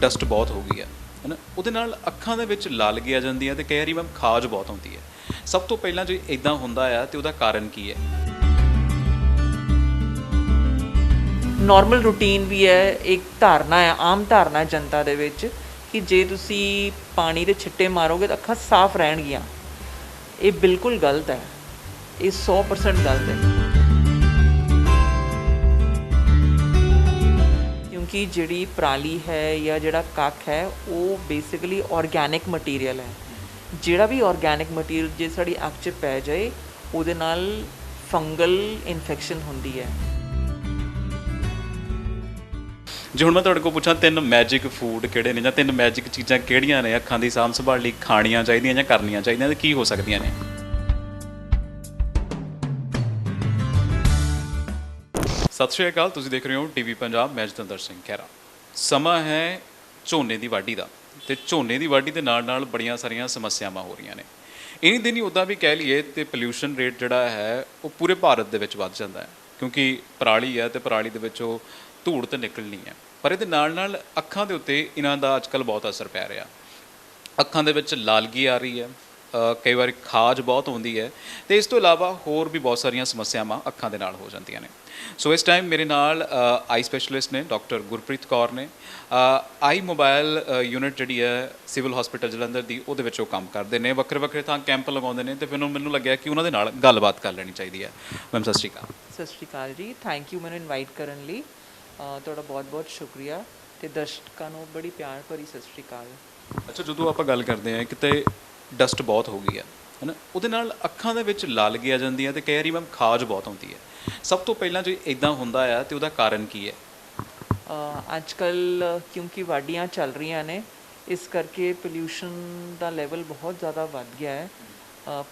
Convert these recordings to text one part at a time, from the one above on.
Dust ਬਹੁਤ ਹੋ ਗਈ ਹੈ ਨਾ, ਉਹਦੇ ਨਾਲ ਅੱਖਾਂ ਦੇ ਵਿੱਚ ਲਾਲਗੀ ਆ ਜਾਂਦੀ ਹੈ ਤੇ ਕਈ ਵਾਰੀ ਮੈਮ ਖਾਜ ਬਹੁਤ ਆਉਂਦੀ ਹੈ। ਸਭ ਤੋਂ ਪਹਿਲਾਂ ਜੇ ਇਦਾਂ ਹੁੰਦਾ ਆ ਤੇ ਉਹਦਾ ਕਾਰਨ ਕੀ ਹੈ? ਨੋਰਮਲ ਰੂਟੀਨ ਵੀ ਹੈ, ਇੱਕ ਧਾਰਨਾ ਹੈ, ਆਮ ਧਾਰਨਾ ਹੈ ਜਨਤਾ ਦੇ ਵਿੱਚ ਕਿ ਜੇ ਤੁਸੀਂ ਪਾਣੀ ਦੇ ਛਿੱਟੇ ਮਾਰੋਗੇ ਤਾਂ ਅੱਖਾਂ ਸਾਫ਼ ਰਹਿਣਗੀਆਂ। ਇਹ ਬਿਲਕੁਲ ਗਲਤ ਹੈ, ਇਹ 100% ਗਲਤ ਹੈ। ਕਿਉਂਕਿ ਜਿਹੜੀ ਪਰਾਲੀ ਹੈ ਜਾਂ ਜਿਹੜਾ ਕੱਖ ਹੈ ਉਹ ਬੇਸਿਕਲੀ ਆਰਗੈਨਿਕ ਮਟੀਰੀਅਲ ਹੈ। ਜਿਹੜਾ ਵੀ ਆਰਗੈਨਿਕ ਮਟੀਰੀਅਲ ਜੇ ਸਾਡੀ ਅੱਖ 'ਚ ਪੈ ਜਾਏ ਉਹਦੇ ਨਾਲ ਫੰਗਲ ਇਨਫੈਕਸ਼ਨ ਹੁੰਦੀ ਹੈ। ਜੇ ਹੁਣ ਮੈਂ ਤੁਹਾਡੇ ਕੋਲ ਪੁੱਛਾਂ 3 ਮੈਜਿਕ ਫੂਡ ਕਿਹੜੇ ਨੇ ਜਾਂ 3 ਮੈਜਿਕ ਚੀਜ਼ਾਂ ਕਿਹੜੀਆਂ ਨੇ ਅੱਖਾਂ ਦੀ ਸਾਂਭ ਸੰਭਾਲ ਲਈ ਖਾਣੀਆਂ ਚਾਹੀਦੀਆਂ ਜਾਂ ਕਰਨੀਆਂ ਚਾਹੀਦੀਆਂ ਤੇ ਕੀ ਹੋ ਸਕਦੀਆਂ ਨੇ? ਸਤਿ ਸ਼੍ਰੀ ਅਕਾਲ, ਤੁਸੀਂ ਦੇਖ ਰਹੇ ਹੋ ਟੀਵੀ ਪੰਜਾਬ, ਮੈਂ ਜਤਿੰਦਰ ਸਿੰਘ ਖਹਿਰਾ। ਸਮਾਂ ਹੈ ਝੋਨੇ ਦੀ ਵਾਢੀ ਦਾ ਤੇ ਝੋਨੇ ਦੀ ਵਾਢੀ ਦੇ ਨਾਲ ਨਾਲ ਬੜੀਆਂ ਸਾਰੀਆਂ ਸਮੱਸਿਆਵਾਂ ਹੋ ਰਹੀਆਂ ਨੇ। ਇਨੀ ਦਿਨ ਹੀ ਉੱਦਾਂ ਵੀ ਕਹਿ ਲਈਏ ਤੇ ਪੋਲਿਊਸ਼ਨ ਰੇਟ ਜਿਹੜਾ ਹੈ ਉਹ ਪੂਰੇ ਭਾਰਤ ਦੇ ਵਿੱਚ ਵੱਧ ਜਾਂਦਾ ਹੈ ਕਿਉਂਕਿ ਪਰਾਲੀ ਹੈ ਤੇ ਪਰਾਲੀ ਦੇ ਵਿੱਚ ਉਹ ਧੂੜ ਤਾਂ ਨਿਕਲਣੀ ਹੈ। ਪਰ ਇਹਦੇ ਨਾਲ ਨਾਲ ਅੱਖਾਂ ਦੇ ਉੱਤੇ ਇਹਨਾਂ ਦਾ ਅੱਜ ਕੱਲ੍ਹ ਬਹੁਤ ਅਸਰ ਪੈ ਰਿਹਾ। ਅੱਖਾਂ ਦੇ ਵਿੱਚ ਲਾਲਗੀ ਆ ਰਹੀ ਹੈ, ਕਈ ਵਾਰੀ ਖਾਜ ਬਹੁਤ ਹੁੰਦੀ ਹੈ ਤੇ ਇਸ ਤੋਂ ਇਲਾਵਾ ਹੋਰ ਵੀ ਬਹੁਤ ਸਾਰੀਆਂ ਸਮੱਸਿਆਵਾਂ ਅੱਖਾਂ ਦੇ ਨਾਲ ਹੋ ਜਾਂਦੀਆਂ ਨੇ। ਸੋ ਇਸ ਟਾਈਮ ਮੇਰੇ ਨਾਲ ਆਈ ਸਪੈਸ਼ਲਿਸਟ ਨੇ ਡਾਕਟਰ ਗੁਰਪ੍ਰੀਤ ਕੌਰ ਨੇ। ਆਈ ਮੋਬਾਈਲ ਯੂਨਿਟ ਜਿਹੜੀ ਹੈ ਸਿਵਲ ਹਸਪੀਟਲ ਜਲੰਧਰ ਦੀ, ਉਹਦੇ ਵਿੱਚ ਉਹ ਕੰਮ ਕਰਦੇ ਨੇ, ਵੱਖਰੇ ਵੱਖਰੇ ਥਾਂ ਕੈਂਪ ਲਗਾਉਂਦੇ ਨੇ ਤੇ ਫਿਰ ਮੈਨੂੰ ਲੱਗਿਆ ਕਿ ਉਹਨਾਂ ਦੇ ਨਾਲ ਗੱਲਬਾਤ ਕਰ ਲੈਣੀ ਚਾਹੀਦੀ ਹੈ। ਮੈਮ ਸਤਿ ਸ਼੍ਰੀ ਅਕਾਲ। ਸਤਿ ਸ਼੍ਰੀ ਅਕਾਲ ਜੀ, ਥੈਂਕ ਯੂ ਮੈਨੂੰ ਇਨਵਾਈਟ ਕਰਨ ਲਈ। ਤੁਹਾਡਾ ਬਹੁਤ ਬਹੁਤ ਸ਼ੁਕਰੀਆ ਤੇ ਦਰਸ਼ਕਾਂ ਨੂੰ ਬੜੀ ਪਿਆਰ ਭਰੀ ਸਤਿ ਸ਼੍ਰੀ ਅਕਾਲ। ਅੱਛਾ, ਜਦੋਂ ਆਪਾਂ ਗੱਲ ਕਰਦੇ ਹਾਂ ਕਿਤੇ ਡਸਟ ਬਹੁਤ ਹੋ ਗਈ ਹੈ ਨਾ, ਉਹਦੇ ਨਾਲ ਅੱਖਾਂ ਦੇ ਵਿੱਚ ਲਾਲਗੀ ਆ ਜਾਂਦੀ ਹੈ ਤੇ ਕਈ ਵਾਰੀ ਮੈਮ ਖਾਜ ਬਹੁਤ ਆਉਂਦੀ ਹੈ। ਸਭ ਤੋਂ ਪਹਿਲਾਂ ਜੇ ਇਦਾਂ ਹੁੰਦਾ ਆ ਤੇ ਉਹਦਾ ਕਾਰਨ ਕੀ ਹੈ? ਅੱਜ ਕੱਲ੍ਹ ਕਿਉਂਕਿ ਵਾਢੀਆਂ ਚੱਲ ਰਹੀਆਂ ਨੇ ਇਸ ਕਰਕੇ ਪੋਲਿਊਸ਼ਨ ਦਾ ਲੈਵਲ ਬਹੁਤ ਜ਼ਿਆਦਾ ਵੱਧ ਗਿਆ ਹੈ।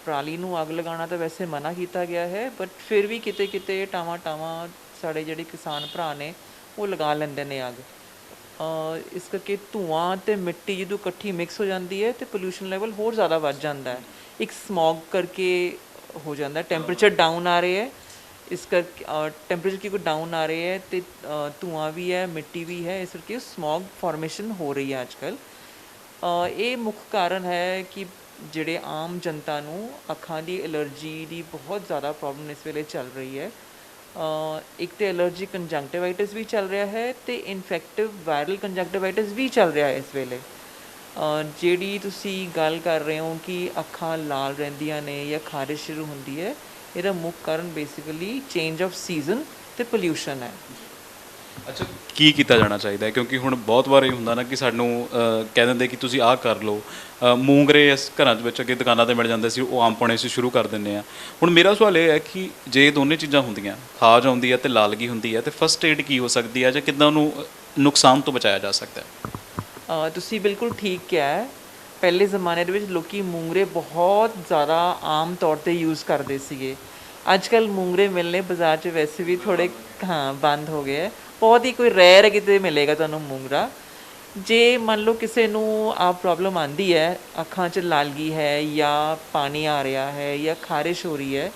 ਪਰਾਲੀ ਨੂੰ ਅੱਗ ਲਗਾਉਣਾ ਤਾਂ ਵੈਸੇ ਮਨਾ ਕੀਤਾ ਗਿਆ ਹੈ, ਬਟ ਫਿਰ ਵੀ ਕਿਤੇ ਕਿਤੇ ਟਾਵਾਂ ਸਾਡੇ ਜਿਹੜੇ ਕਿਸਾਨ ਭਰਾ ਨੇ ਉਹ ਲਗਾ ਲੈਂਦੇ ਨੇ ਅੱਗ। ਇਸ ਕਰਕੇ ਧੂਆਂ ਅਤੇ ਮਿੱਟੀ ਜਦੋਂ ਇਕੱਠੀ ਮਿਕਸ ਹੋ ਜਾਂਦੀ ਹੈ ਅਤੇ ਪੋਲਿਊਸ਼ਨ ਲੈਵਲ ਹੋਰ ਜ਼ਿਆਦਾ ਵੱਧ ਜਾਂਦਾ ਹੈ। ਇੱਕ ਸਮੌਗ ਕਰਕੇ ਹੋ ਜਾਂਦਾ, ਟੈਂਪਰੇਚਰ ਡਾਊਨ ਆ ਰਹੇ ਹੈ, ਇਸ ਕਰਕੇ ਟੈਂਪਰੇਚਰ ਕਿਉਂਕਿ ਡਾਊਨ ਆ ਰਹੇ ਹੈ ਅਤੇ ਧੂਆਂ ਵੀ ਹੈ, ਮਿੱਟੀ ਵੀ ਹੈ, ਇਸ ਕਰਕੇ ਸਮੌਗ ਫਾਰਮੇਸ਼ਨ ਹੋ ਰਹੀ ਹੈ ਅੱਜ ਕੱਲ੍ਹ। ਇਹ ਮੁੱਖ ਕਾਰਨ ਹੈ ਕਿ ਜਿਹੜੇ ਆਮ ਜਨਤਾ ਨੂੰ ਅੱਖਾਂ ਦੀ ਐਲਰਜੀ ਦੀ ਬਹੁਤ ਜ਼ਿਆਦਾ ਪ੍ਰੋਬਲਮ ਇਸ ਵੇਲੇ ਚੱਲ ਰਹੀ ਹੈ। ਇੱਕ ਤਾਂ ਐਲਰਜੀ ਕੰਜੰਕਟਿਵਾਈਟਿਸ ਵੀ ਚੱਲ ਰਿਹਾ ਹੈ ਅਤੇ ਇਨਫੈਕਟਿਵ ਵਾਇਰਲ ਕੰਜੰਕਟਿਵਾਈਟਿਸ ਵੀ ਚੱਲ ਰਿਹਾ ਹੈ ਇਸ ਵੇਲੇ। ਜਿਹੜੀ ਤੁਸੀਂ ਗੱਲ ਕਰ ਰਹੇ ਹੋ ਕਿ ਅੱਖਾਂ ਲਾਲ ਰਹਿੰਦੀਆਂ ਨੇ ਜਾਂ ਖਾਰਿਸ਼ ਸ਼ੁਰੂ ਹੁੰਦੀ ਹੈ, ਇਹਦਾ ਮੁੱਖ ਕਾਰਨ ਬੇਸਿਕਲੀ ਚੇਂਜ ਆਫ ਸੀਜ਼ਨ ਅਤੇ ਪੋਲਿਊਸ਼ਨ ਹੈ। ਅੱਛਾ, ਕੀ ਕੀਤਾ ਜਾਣਾ ਚਾਹੀਦਾ ਹੈ? ਕਿਉਂਕਿ ਹੁਣ ਬਹੁਤ ਵਾਰ ਇਹ ਹੁੰਦਾ ਨਾ ਕਿ ਸਾਨੂੰ ਕਹਿ ਦਿੰਦੇ ਕਿ ਤੁਸੀਂ ਆਹ ਕਰ ਲਓ। ਮੂੰਗਰੇ ਇਸ ਘਰਾਂ ਦੇ ਵਿੱਚ ਅੱਗੇ ਦੁਕਾਨਾਂ 'ਤੇ ਮਿਲ ਜਾਂਦੇ ਸੀ, ਉਹ ਆਮ ਪਾਉਣੇ ਅਸੀਂ ਸ਼ੁਰੂ ਕਰ ਦਿੰਦੇ ਹਾਂ। ਹੁਣ ਮੇਰਾ ਸਵਾਲ ਇਹ ਹੈ ਕਿ ਜੇ ਦੋਨੇ ਚੀਜ਼ਾਂ ਹੁੰਦੀਆਂ, ਖਾਜ ਆਉਂਦੀ ਹੈ ਅਤੇ ਲਾਲਗੀ ਹੁੰਦੀ ਹੈ, ਅਤੇ ਫਸਟ ਏਡ ਕੀ ਹੋ ਸਕਦੀ ਹੈ ਜਾਂ ਕਿੱਦਾਂ ਉਹਨੂੰ ਨੁਕਸਾਨ ਤੋਂ ਬਚਾਇਆ ਜਾ ਸਕਦਾ ਹੈ? ਤੁਸੀਂ ਬਿਲਕੁਲ ਠੀਕ ਕਿਹਾ ਹੈ। ਪਹਿਲੇ ਜ਼ਮਾਨੇ ਦੇ ਵਿੱਚ ਲੋਕ ਮੂੰਗਰੇ ਬਹੁਤ ਜ਼ਿਆਦਾ ਆਮ ਤੌਰ 'ਤੇ ਯੂਜ਼ ਕਰਦੇ ਸੀਗੇ। ਅੱਜ ਕੱਲ੍ਹ ਮੂੰਗਰੇ ਮਿਲਣੇ ਬਾਜ਼ਾਰ 'ਚ ਵੈਸੇ ਵੀ ਥੋੜ੍ਹੇ ਬੰਦ ਹੋ ਗਏ ਹੈ। ਬਹੁਤ ਹੀ ਕੋਈ ਰੇਅਰ ਕਿਤੇ ਮਿਲੇਗਾ ਤੁਹਾਨੂੰ ਮੂੰਗਰਾ। ਜੇ ਮੰਨ ਲਓ ਕਿਸੇ ਨੂੰ ਆਹ ਪ੍ਰੋਬਲਮ ਆਉਂਦੀ ਹੈ, ਅੱਖਾਂ 'ਚ ਲਾਲਗੀ ਹੈ ਜਾਂ ਪਾਣੀ ਆ ਰਿਹਾ ਹੈ ਜਾਂ ਖਾਰਿਸ਼ ਹੋ ਰਹੀ ਹੈ,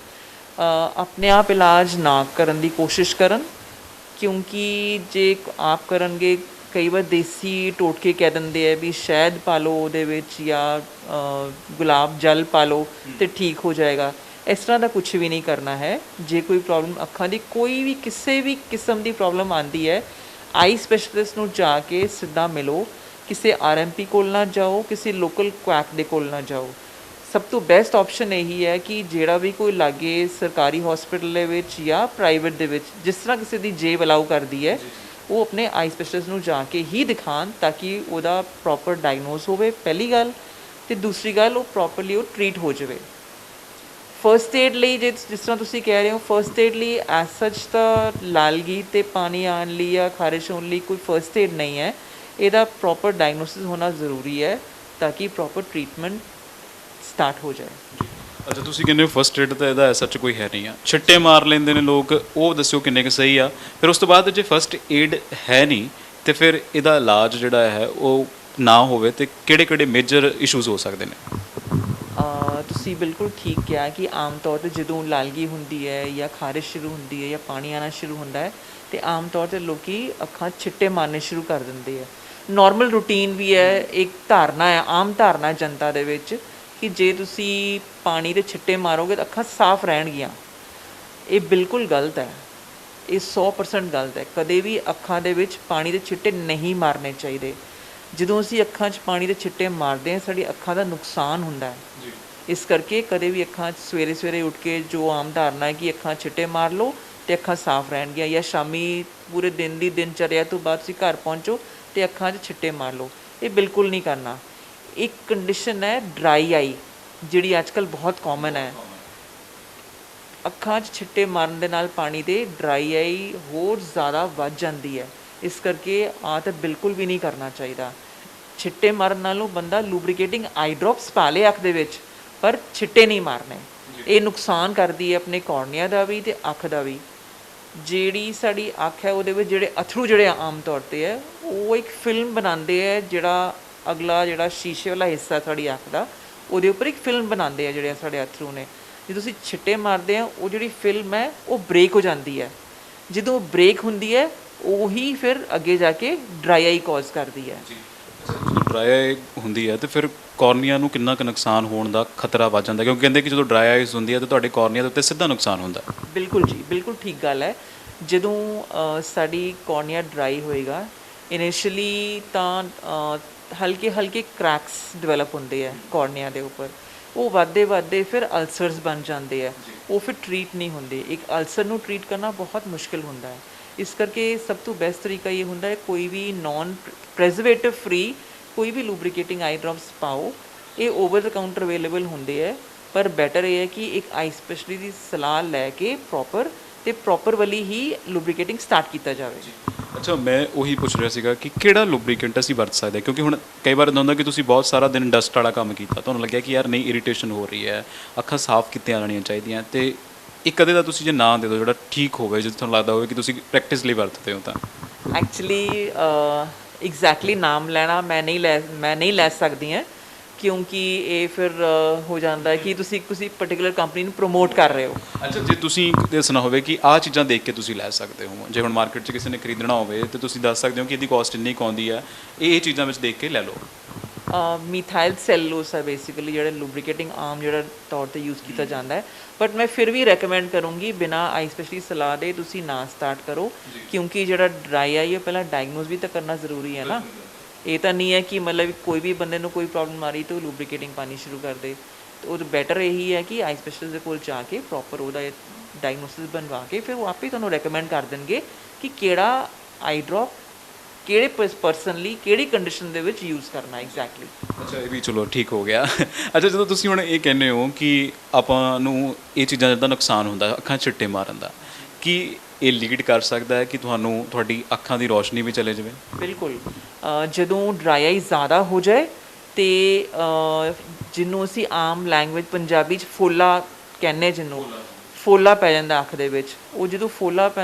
ਆਪਣੇ ਆਪ ਇਲਾਜ ਨਾ ਕਰਨ ਦੀ ਕੋਸ਼ਿਸ਼ ਕਰਨ। ਕਿਉਂਕਿ ਜੇ ਆਪ ਕਰਨਗੇ, ਕਈ ਵਾਰ ਦੇਸੀ ਟੋਟਕੇ ਕਹਿ ਦਿੰਦੇ ਆ ਵੀ ਸ਼ਹਿਦ ਪਾ ਲਓ ਉਹਦੇ ਵਿੱਚ ਜਾਂ ਗੁਲਾਬ ਜਲ ਪਾ ਲਓ ਅਤੇ ਠੀਕ ਹੋ ਜਾਏਗਾ। ਇਸ ਤਰ੍ਹਾਂ ਦਾ ਕੁਛ ਵੀ ਨਹੀਂ ਕਰਨਾ ਹੈ। ਜੇ ਕੋਈ ਪ੍ਰੋਬਲਮ ਅੱਖਾਂ ਦੀ ਕੋਈ ਵੀ ਕਿਸੇ ਵੀ ਕਿਸਮ ਦੀ ਪ੍ਰੋਬਲਮ ਆਉਂਦੀ ਹੈ, ਆਈ ਸਪੈਸ਼ਲਿਸਟ ਨੂੰ ਜਾ ਕੇ ਸਿੱਧਾ ਮਿਲੋ। ਕਿਸੇ RMP ਕੋਲ ਨਾ ਜਾਓ, ਕਿਸੇ ਲੋਕਲ ਕੁਐਕ ਦੇ ਕੋਲ ਨਾ ਜਾਓ। ਸਭ ਤੋਂ ਬੈਸਟ ਆਪਸ਼ਨ ਇਹੀ ਹੈ ਕਿ ਜਿਹੜਾ ਵੀ ਕੋਈ ਲਾਗੇ ਸਰਕਾਰੀ ਹਸਪੀਟਲ ਦੇ ਵਿੱਚ ਜਾਂ ਪ੍ਰਾਈਵੇਟ ਦੇ ਵਿੱਚ, ਜਿਸ ਤਰ੍ਹਾਂ ਕਿਸੇ ਦੀ ਜੇਬ ਅਲਾਊ ਕਰਦੀ ਹੈ, ਉਹ ਆਪਣੇ ਆਈ ਸਪੈਸ਼ਲਿਸਟ ਨੂੰ ਜਾ ਕੇ ਹੀ ਦਿਖਾਉਣ ਤਾਂ ਕਿ ਉਹਦਾ ਪ੍ਰੋਪਰ ਡਾਇਗਨੋਸ ਹੋਵੇ, ਪਹਿਲੀ ਗੱਲ। ਅਤੇ ਦੂਸਰੀ ਗੱਲ, ਉਹ ਪ੍ਰੋਪਰਲੀ ਉਹ ਟਰੀਟ ਹੋ ਜਾਵੇ। ਫਸਟ ਏਡ ਲਈ ਜਿਸ ਤਰ੍ਹਾਂ ਤੁਸੀਂ ਕਹਿ ਰਹੇ ਹੋ, ਫਸਟ ਏਡ ਲਈ ਐਜ਼ ਸੱਚ ਤਾਂ ਲਾਲਗੀ ਅਤੇ ਪਾਣੀ ਆਉਣ ਲਈ ਜਾਂ ਖਾਰਿਸ਼ ਹੋਣ ਲਈ ਕੋਈ ਫਸਟ ਏਡ ਨਹੀਂ ਹੈ। ਇਹਦਾ ਪ੍ਰੋਪਰ ਡਾਇਗਨੋਸਿਸ ਹੋਣਾ ਜ਼ਰੂਰੀ ਹੈ ਤਾਂ ਕਿ ਪ੍ਰੋਪਰ ਟਰੀਟਮੈਂਟ ਸਟਾਰਟ ਹੋ ਜਾਏ। ਅੱਛਾ, ਤੁਸੀਂ ਕਹਿੰਦੇ ਹੋ ਫਸਟ ਏਡ ਤਾਂ ਇਹਦਾ ਐਸਾ ਕੋਈ ਹੈ ਨਹੀਂ ਆ, ਛਿੱਟੇ ਮਾਰ ਲੈਂਦੇ ਨੇ ਲੋਕ, ਉਹ ਦੱਸਿਓ ਕਿੰਨੇ ਕੁ ਸਹੀ ਆ। ਫਿਰ ਉਸ ਤੋਂ ਬਾਅਦ ਜੇ ਫਸਟ ਏਡ ਹੈ ਨਹੀਂ ਅਤੇ ਫਿਰ ਇਹਦਾ ਇਲਾਜ ਜਿਹੜਾ ਹੈ ਉਹ ਨਾ ਹੋਵੇ ਅਤੇ ਕਿਹੜੇ ਮੇਜਰ ਇਸ਼ੂਜ਼ ਹੋ ਸਕਦੇ ਨੇ? ਤੁਸੀਂ ਬਿਲਕੁਲ ਠੀਕ ਕਿਹਾ ਕਿ ਆਮ ਤੌਰ 'ਤੇ ਜਦੋਂ ਲਾਲਗੀ ਹੁੰਦੀ ਹੈ ਜਾਂ ਖਾਰਿਸ਼ ਸ਼ੁਰੂ ਹੁੰਦੀ ਹੈ ਜਾਂ ਪਾਣੀ ਆਉਣਾ ਸ਼ੁਰੂ ਹੁੰਦਾ ਹੈ ਅਤੇ ਆਮ ਤੌਰ 'ਤੇ ਲੋਕ ਅੱਖਾਂ 'ਚ ਛਿੱਟੇ ਮਾਰਨੇ ਸ਼ੁਰੂ ਕਰ ਦਿੰਦੇ ਆ। ਨੋਰਮਲ ਰੂਟੀਨ ਵੀ ਹੈ, ਇੱਕ ਧਾਰਨਾ ਹੈ, ਆਮ ਧਾਰਨਾ ਜਨਤਾ ਦੇ ਵਿੱਚ ਕਿ ਜੇ ਤੁਸੀਂ ਪਾਣੀ ਦੇ ਛਿੱਟੇ ਮਾਰੋਗੇ ਤਾਂ ਅੱਖਾਂ ਸਾਫ਼ ਰਹਿਣਗੀਆਂ। ਇਹ ਬਿਲਕੁਲ ਗਲਤ ਹੈ, ਇਹ 100% ਗਲਤ ਹੈ। ਕਦੇ ਵੀ ਅੱਖਾਂ ਦੇ ਵਿੱਚ ਪਾਣੀ ਦੇ ਛਿੱਟੇ ਨਹੀਂ ਮਾਰਨੇ ਚਾਹੀਦੇ। ਜਦੋਂ ਅਸੀਂ ਅੱਖਾਂ 'ਚ ਪਾਣੀ ਦੇ ਛਿੱਟੇ ਮਾਰਦੇ ਹਾਂ ਸਾਡੀ ਅੱਖਾਂ ਦਾ ਨੁਕਸਾਨ ਹੁੰਦਾ ਹੈ। ਇਸ ਕਰਕੇ ਕਦੇ ਵੀ ਅੱਖਾਂ 'ਚ ਸਵੇਰੇ ਸਵੇਰੇ ਉੱਠ ਕੇ ਜੋ ਆਮ ਧਾਰਨਾ ਹੈ ਕਿ ਅੱਖਾਂ 'ਚ ਛਿੱਟੇ ਮਾਰ ਲਓ ਅਤੇ ਅੱਖਾਂ ਸਾਫ਼ ਰਹਿਣਗੀਆਂ, ਜਾਂ ਸ਼ਾਮੀ ਪੂਰੇ ਦਿਨ ਦੀ ਦਿਨਚਰਿਆ ਤੋਂ ਬਾਅਦ ਤੁਸੀਂ ਘਰ ਪਹੁੰਚੋ ਅਤੇ ਅੱਖਾਂ 'ਚ ਛਿੱਟੇ ਮਾਰ ਲਓ, ਇਹ ਬਿਲਕੁਲ ਨਹੀਂ ਕਰਨਾ। ਇੱਕ ਕੰਡੀਸ਼ਨ ਹੈ ਡਰਾਈ ਆਈ, ਜਿਹੜੀ ਅੱਜ ਕੱਲ੍ਹ ਬਹੁਤ ਕਾਮਨ ਹੈ। ਅੱਖਾਂ 'ਚ ਛਿੱਟੇ ਮਾਰਨ ਦੇ ਨਾਲ ਪਾਣੀ ਦੇ ਡਰਾਈ ਆਈ ਹੋਰ ਜ਼ਿਆਦਾ ਵੱਧ ਜਾਂਦੀ ਹੈ। ਇਸ ਕਰਕੇ ਤਾਂ ਬਿਲਕੁਲ ਵੀ ਨਹੀਂ ਕਰਨਾ ਚਾਹੀਦਾ। ਛਿੱਟੇ ਮਾਰਨ ਨਾਲੋਂ ਬੰਦਾ ਲੂਬਰੀਕੇਟਿੰਗ ਆਈ ਡ੍ਰੌਪਸ ਪਾ ਲੇ ਅੱਖ ਦੇ ਵਿੱਚ, ਪਰ ਛਿੱਟੇ ਨਹੀਂ ਮਾਰਨੇ। ਇਹ ਨੁਕਸਾਨ ਕਰਦੀ ਹੈ ਆਪਣੇ ਕੋਰਨੀਆ ਦਾ ਵੀ ਅਤੇ ਅੱਖ ਦਾ ਵੀ। ਜਿਹੜੀ ਸਾਡੀ ਅੱਖ ਹੈ ਉਹਦੇ ਵਿੱਚ ਜਿਹੜੇ ਅਥਰੂ ਜਿਹੜੇ ਆਮ ਤੌਰ 'ਤੇ ਹੈ ਉਹ ਇੱਕ ਫਿਲਮ ਬਣਾਉਂਦੇ ਹੈ, ਜਿਹੜਾ ਅਗਲਾ ਜਿਹੜਾ ਸ਼ੀਸ਼ੇ ਵਾਲਾ ਹਿੱਸਾ ਸਾਡੀ ਅੱਖ ਦਾ ਉਹਦੇ ਉੱਪਰ ਇੱਕ ਫਿਲਮ ਬਣਾਉਂਦੇ ਆ ਜਿਹੜੇ ਸਾਡੇ ਅਥਰੂ ਨੇ। ਜਦੋਂ ਅਸੀਂ ਛਿੱਟੇ ਮਾਰਦੇ ਹਾਂ ਉਹ ਜਿਹੜੀ ਫਿਲਮ ਹੈ ਉਹ ਬ੍ਰੇਕ ਹੋ ਜਾਂਦੀ ਹੈ। ਜਦੋਂ ਬ੍ਰੇਕ ਹੁੰਦੀ ਹੈ ਉਹੀ ਫਿਰ ਅੱਗੇ ਜਾ ਕੇ ਡਰਾਈ ਆਈ ਕਾਜ਼ ਕਰਦੀ ਹੈ। ਜਦੋਂ ਡਰਾਈ ਆਈ ਹੁੰਦੀ ਹੈ ਤੇ ਫਿਰ ਕੋਰਨੀਆ ਨੂੰ ਕਿੰਨਾ ਕੁ ਨੁਕਸਾਨ ਹੋਣ ਦਾ ਖਤਰਾ ਵੱਧ ਜਾਂਦਾ, ਕਿਉਂਕਿ ਕਹਿੰਦੇ ਕਿ ਜਦੋਂ ਡਰਾਈ ਆਈਜ਼ ਹੁੰਦੀ ਹੈ ਤਾਂ ਤੁਹਾਡੇ ਕੋਰਨੀਆ ਦੇ ਉੱਤੇ ਸਿੱਧਾ ਨੁਕਸਾਨ ਹੁੰਦਾ। ਬਿਲਕੁਲ ਜੀ, ਬਿਲਕੁਲ ਠੀਕ ਗੱਲ ਹੈ। ਜਦੋਂ ਸਾਡੀ ਕੋਰਨੀਆ ਡਰਾਈ ਹੋਏਗਾ ਇਨੀਸ਼ੀਅਲੀ ਤਾਂ ਹਲਕੇ ਹਲਕੇ ਕ੍ਰੈਕਸ ਡਿਵੈਲਪ ਹੁੰਦੇ ਆ ਕੋਰਨੀਆ ਦੇ ਉੱਪਰ, ਉਹ ਵੱਧਦੇ ਫਿਰ ਅਲਸਰਸ ਬਣ ਜਾਂਦੇ ਆ, ਉਹ ਫਿਰ ਟਰੀਟ ਨਹੀਂ ਹੁੰਦੇ। ਇੱਕ ਅਲਸਰ ਨੂੰ ਟਰੀਟ ਕਰਨਾ ਬਹੁਤ ਮੁਸ਼ਕਿਲ ਹੁੰਦਾ ਹੈ। ਇਸ ਕਰਕੇ ਸਭ ਤੋਂ ਬੈਸਟ ਤਰੀਕਾ ਇਹ ਹੁੰਦਾ ਹੈ ਕੋਈ ਵੀ ਨੋਨ ਪ੍ਰੈਜ਼ਰਵੇਟਿਵ ਫਰੀ ਕੋਈ ਵੀ ਲੂਬਰੀਕੇਟਿੰਗ ਆਈ ਡ੍ਰੌਪਸ ਪਾਓ। ਇਹ ਓਵਰ ਦ ਕਾਊਂਟਰ ਅਵੇਲੇਬਲ ਹੁੰਦੇ ਹੈ, ਪਰ ਬੈਟਰ ਇਹ ਹੈ ਕਿ ਇੱਕ ਆਈ ਸਪੈਸ਼ਲਿਸਟ ਦੀ ਸਲਾਹ ਲੈ ਕੇ ਪ੍ਰੋਪਰ ਵਾਲੀ ਹੀ ਲੂਬਰੀਕੇਟਿੰਗ ਸਟਾਰਟ ਕੀਤਾ ਜਾਵੇ। ਅੱਛਾ, ਮੈਂ ਉਹੀ ਪੁੱਛ ਰਿਹਾ ਸੀਗਾ ਕਿ ਕਿਹੜਾ ਲੂਬਰੀਕੈਂਟ ਅਸੀਂ ਵਰਤ ਸਕਦੇ ਹਾਂ, ਕਿਉਂਕਿ ਹੁਣ ਕਈ ਵਾਰ ਇੱਦਾਂ ਹੁੰਦਾ ਕਿ ਤੁਸੀਂ ਬਹੁਤ ਸਾਰਾ ਦਿਨ ਡਸਟ ਵਾਲਾ ਕੰਮ ਕੀਤਾ, ਤੁਹਾਨੂੰ ਲੱਗਿਆ ਕਿ ਯਾਰ ਨਹੀਂ ਇਰੀਟੇਸ਼ਨ ਹੋ ਰਹੀ ਹੈ, ਅੱਖਾਂ ਸਾਫ਼ ਕੀਤੀਆਂ ਜਾਣੀਆਂ ਚਾਹੀਦੀਆਂ, ਅਤੇ ਇੱਕ ਅੱਧੇ ਦਾ ਤੁਸੀਂ ਜੇ ਨਾਂ ਦੇ ਦਿਓ ਜਿਹੜਾ ਠੀਕ ਹੋਵੇ, ਜੇ ਤੁਹਾਨੂੰ ਲੱਗਦਾ ਹੋਵੇ ਕਿ ਤੁਸੀਂ ਪ੍ਰੈਕਟਿਸ ਲਈ ਵਰਤਦੇ ਹੋ ਤਾਂ। ਐਕਚੁਅਲੀ ਐਗਜ਼ੈਕਟਲੀ ਨਾਮ ਲੈਣਾ ਮੈਂ ਨਹੀਂ ਲੈ ਸਕਦੀ ਹਾਂ, ਕਿਉਂਕਿ ਇਹ ਫਿਰ ਹੋ ਜਾਂਦਾ ਹੈ ਕਿ ਤੁਸੀਂ ਕਿਸੇ ਪਰਟੀਕੂਲਰ ਕੰਪਨੀ ਨੂੰ ਪ੍ਰਮੋਟ ਕਰ ਰਹੇ ਹੋ। ਅੱਛਾ, ਜੇ ਤੁਸੀਂ ਦੱਸਣਾ ਹੋਵੇ ਕਿ ਆਹ ਚੀਜ਼ਾਂ ਦੇਖ ਕੇ ਤੁਸੀਂ ਲੈ ਸਕਦੇ ਹੋ, ਜੇ ਹੁਣ ਮਾਰਕੀਟ 'ਚ ਕਿਸੇ ਨੇ ਖਰੀਦਣਾ ਹੋਵੇ ਤਾਂ ਤੁਸੀਂ ਦੱਸ ਸਕਦੇ ਹੋ ਕਿ ਇਹਦੀ ਕਾਸਟ ਇੰਨੀ ਕੁ ਆਉਂਦੀ ਹੈ, ਇਹ ਚੀਜ਼ਾਂ ਵਿੱਚ ਦੇਖ ਕੇ ਲੈ ਲਓ। ਮੀਥਾਈਲ ਸੈਲੂਲੋਸ ਹੈ ਬੇਸਿਕਲੀ ਜਿਹੜਾ ਲੂਬਰੀਕੇਟਿੰਗ ਆਮ ਜਿਹੜਾ ਤੌਰ 'ਤੇ ਯੂਜ਼ ਕੀਤਾ ਜਾਂਦਾ ਹੈ, ਬਟ ਮੈਂ ਫਿਰ ਵੀ ਰੈਕਮੈਂਡ ਕਰੂੰਗੀ ਬਿਨਾਂ ਆਈ ਸਪੈਸ਼ਲਿਸਟ ਸਲਾਹ ਦੇ ਤੁਸੀਂ ਨਾ ਸਟਾਰਟ ਕਰੋ, ਕਿਉਂਕਿ ਜਿਹੜਾ ਡਰਾਈ ਆਈ ਹੈ ਪਹਿਲਾਂ ਡਾਇਗਨੋਸ ਵੀ ਤਾਂ ਕਰਨਾ ਜ਼ਰੂਰੀ ਹੈ ਨਾ। ਇਹ ਤਾਂ ਨਹੀਂ ਹੈ ਕਿ ਮਤਲਬ ਕੋਈ ਵੀ ਬੰਦੇ ਨੂੰ ਕੋਈ ਪ੍ਰੋਬਲਮ ਆ ਰਹੀ ਤਾਂ ਉਹ ਲੂਬਰੀਕੇਟਿੰਗ ਪਾਣੀ ਸ਼ੁਰੂ ਕਰ ਦੇ। ਉਹ ਬੈਟਰ ਇਹੀ ਹੈ ਕਿ ਆਈ ਸਪੈਸ਼ਲਿਸਟ ਦੇ ਕੋਲ ਜਾ ਕੇ ਪ੍ਰੋਪਰ ਉਹਦਾ ਡਾਇਗਨੋਸਿਸ ਬਣਵਾ ਕੇ ਫਿਰ ਉਹ ਆਪੇ ਤੁਹਾਨੂੰ ਰੈਕਮੈਂਡ ਕਰ ਦੇਣਗੇ ਕਿ ਕਿਹੜਾ ਆਈ ਡ੍ਰੌਪ ਕਿਹੜੇ ਪਰਸਨ ਲਈ ਕਿਹੜੀ ਕੰਡੀਸ਼ਨ ਦੇ ਵਿੱਚ ਯੂਜ਼ ਕਰਨਾ ਐਗਜ਼ੈਕਟਲੀ। ਅੱਛਾ, ਇਹ ਵੀ ਚਲੋ ਠੀਕ ਹੋ ਗਿਆ। ਅੱਛਾ, ਜਦੋਂ ਤੁਸੀਂ ਹੁਣ ਇਹ ਕਹਿੰਦੇ ਹੋ ਕਿ ਆਪਾਂ ਨੂੰ ਇਹ ਚੀਜ਼ਾਂ ਦਾ ਨੁਕਸਾਨ ਹੁੰਦਾ ਅੱਖਾਂ ਛਿੱਟੇ ਮਾਰਨ ਦਾ, ਕੀ ਇਹ ਲੀਡ ਕਰ ਸਕਦਾ ਹੈ ਕਿ ਤੁਹਾਡੀ ਅੱਖਾਂ ਦੀ ਰੋਸ਼ਨੀ ਵੀ ਚਲੇ ਜਾਵੇ? ਬਿਲਕੁਲ। ਜਦੋਂ ਡਰਾਈ ਆਈ ਜ਼ਿਆਦਾ ਹੋ ਜਾਏ ਅਤੇ ਜਿਹਨੂੰ ਅਸੀਂ ਆਮ ਲੈਂਗੁਏਜ ਪੰਜਾਬੀ 'ਚ ਫੋਲਾ ਕਹਿੰਦੇ, ਜਿਹਨੂੰ ਫੋਲਾ ਪੈ ਜਾਂਦਾ ਅੱਖ ਦੇ ਵਿੱਚ, ਉਹ ਜਦੋਂ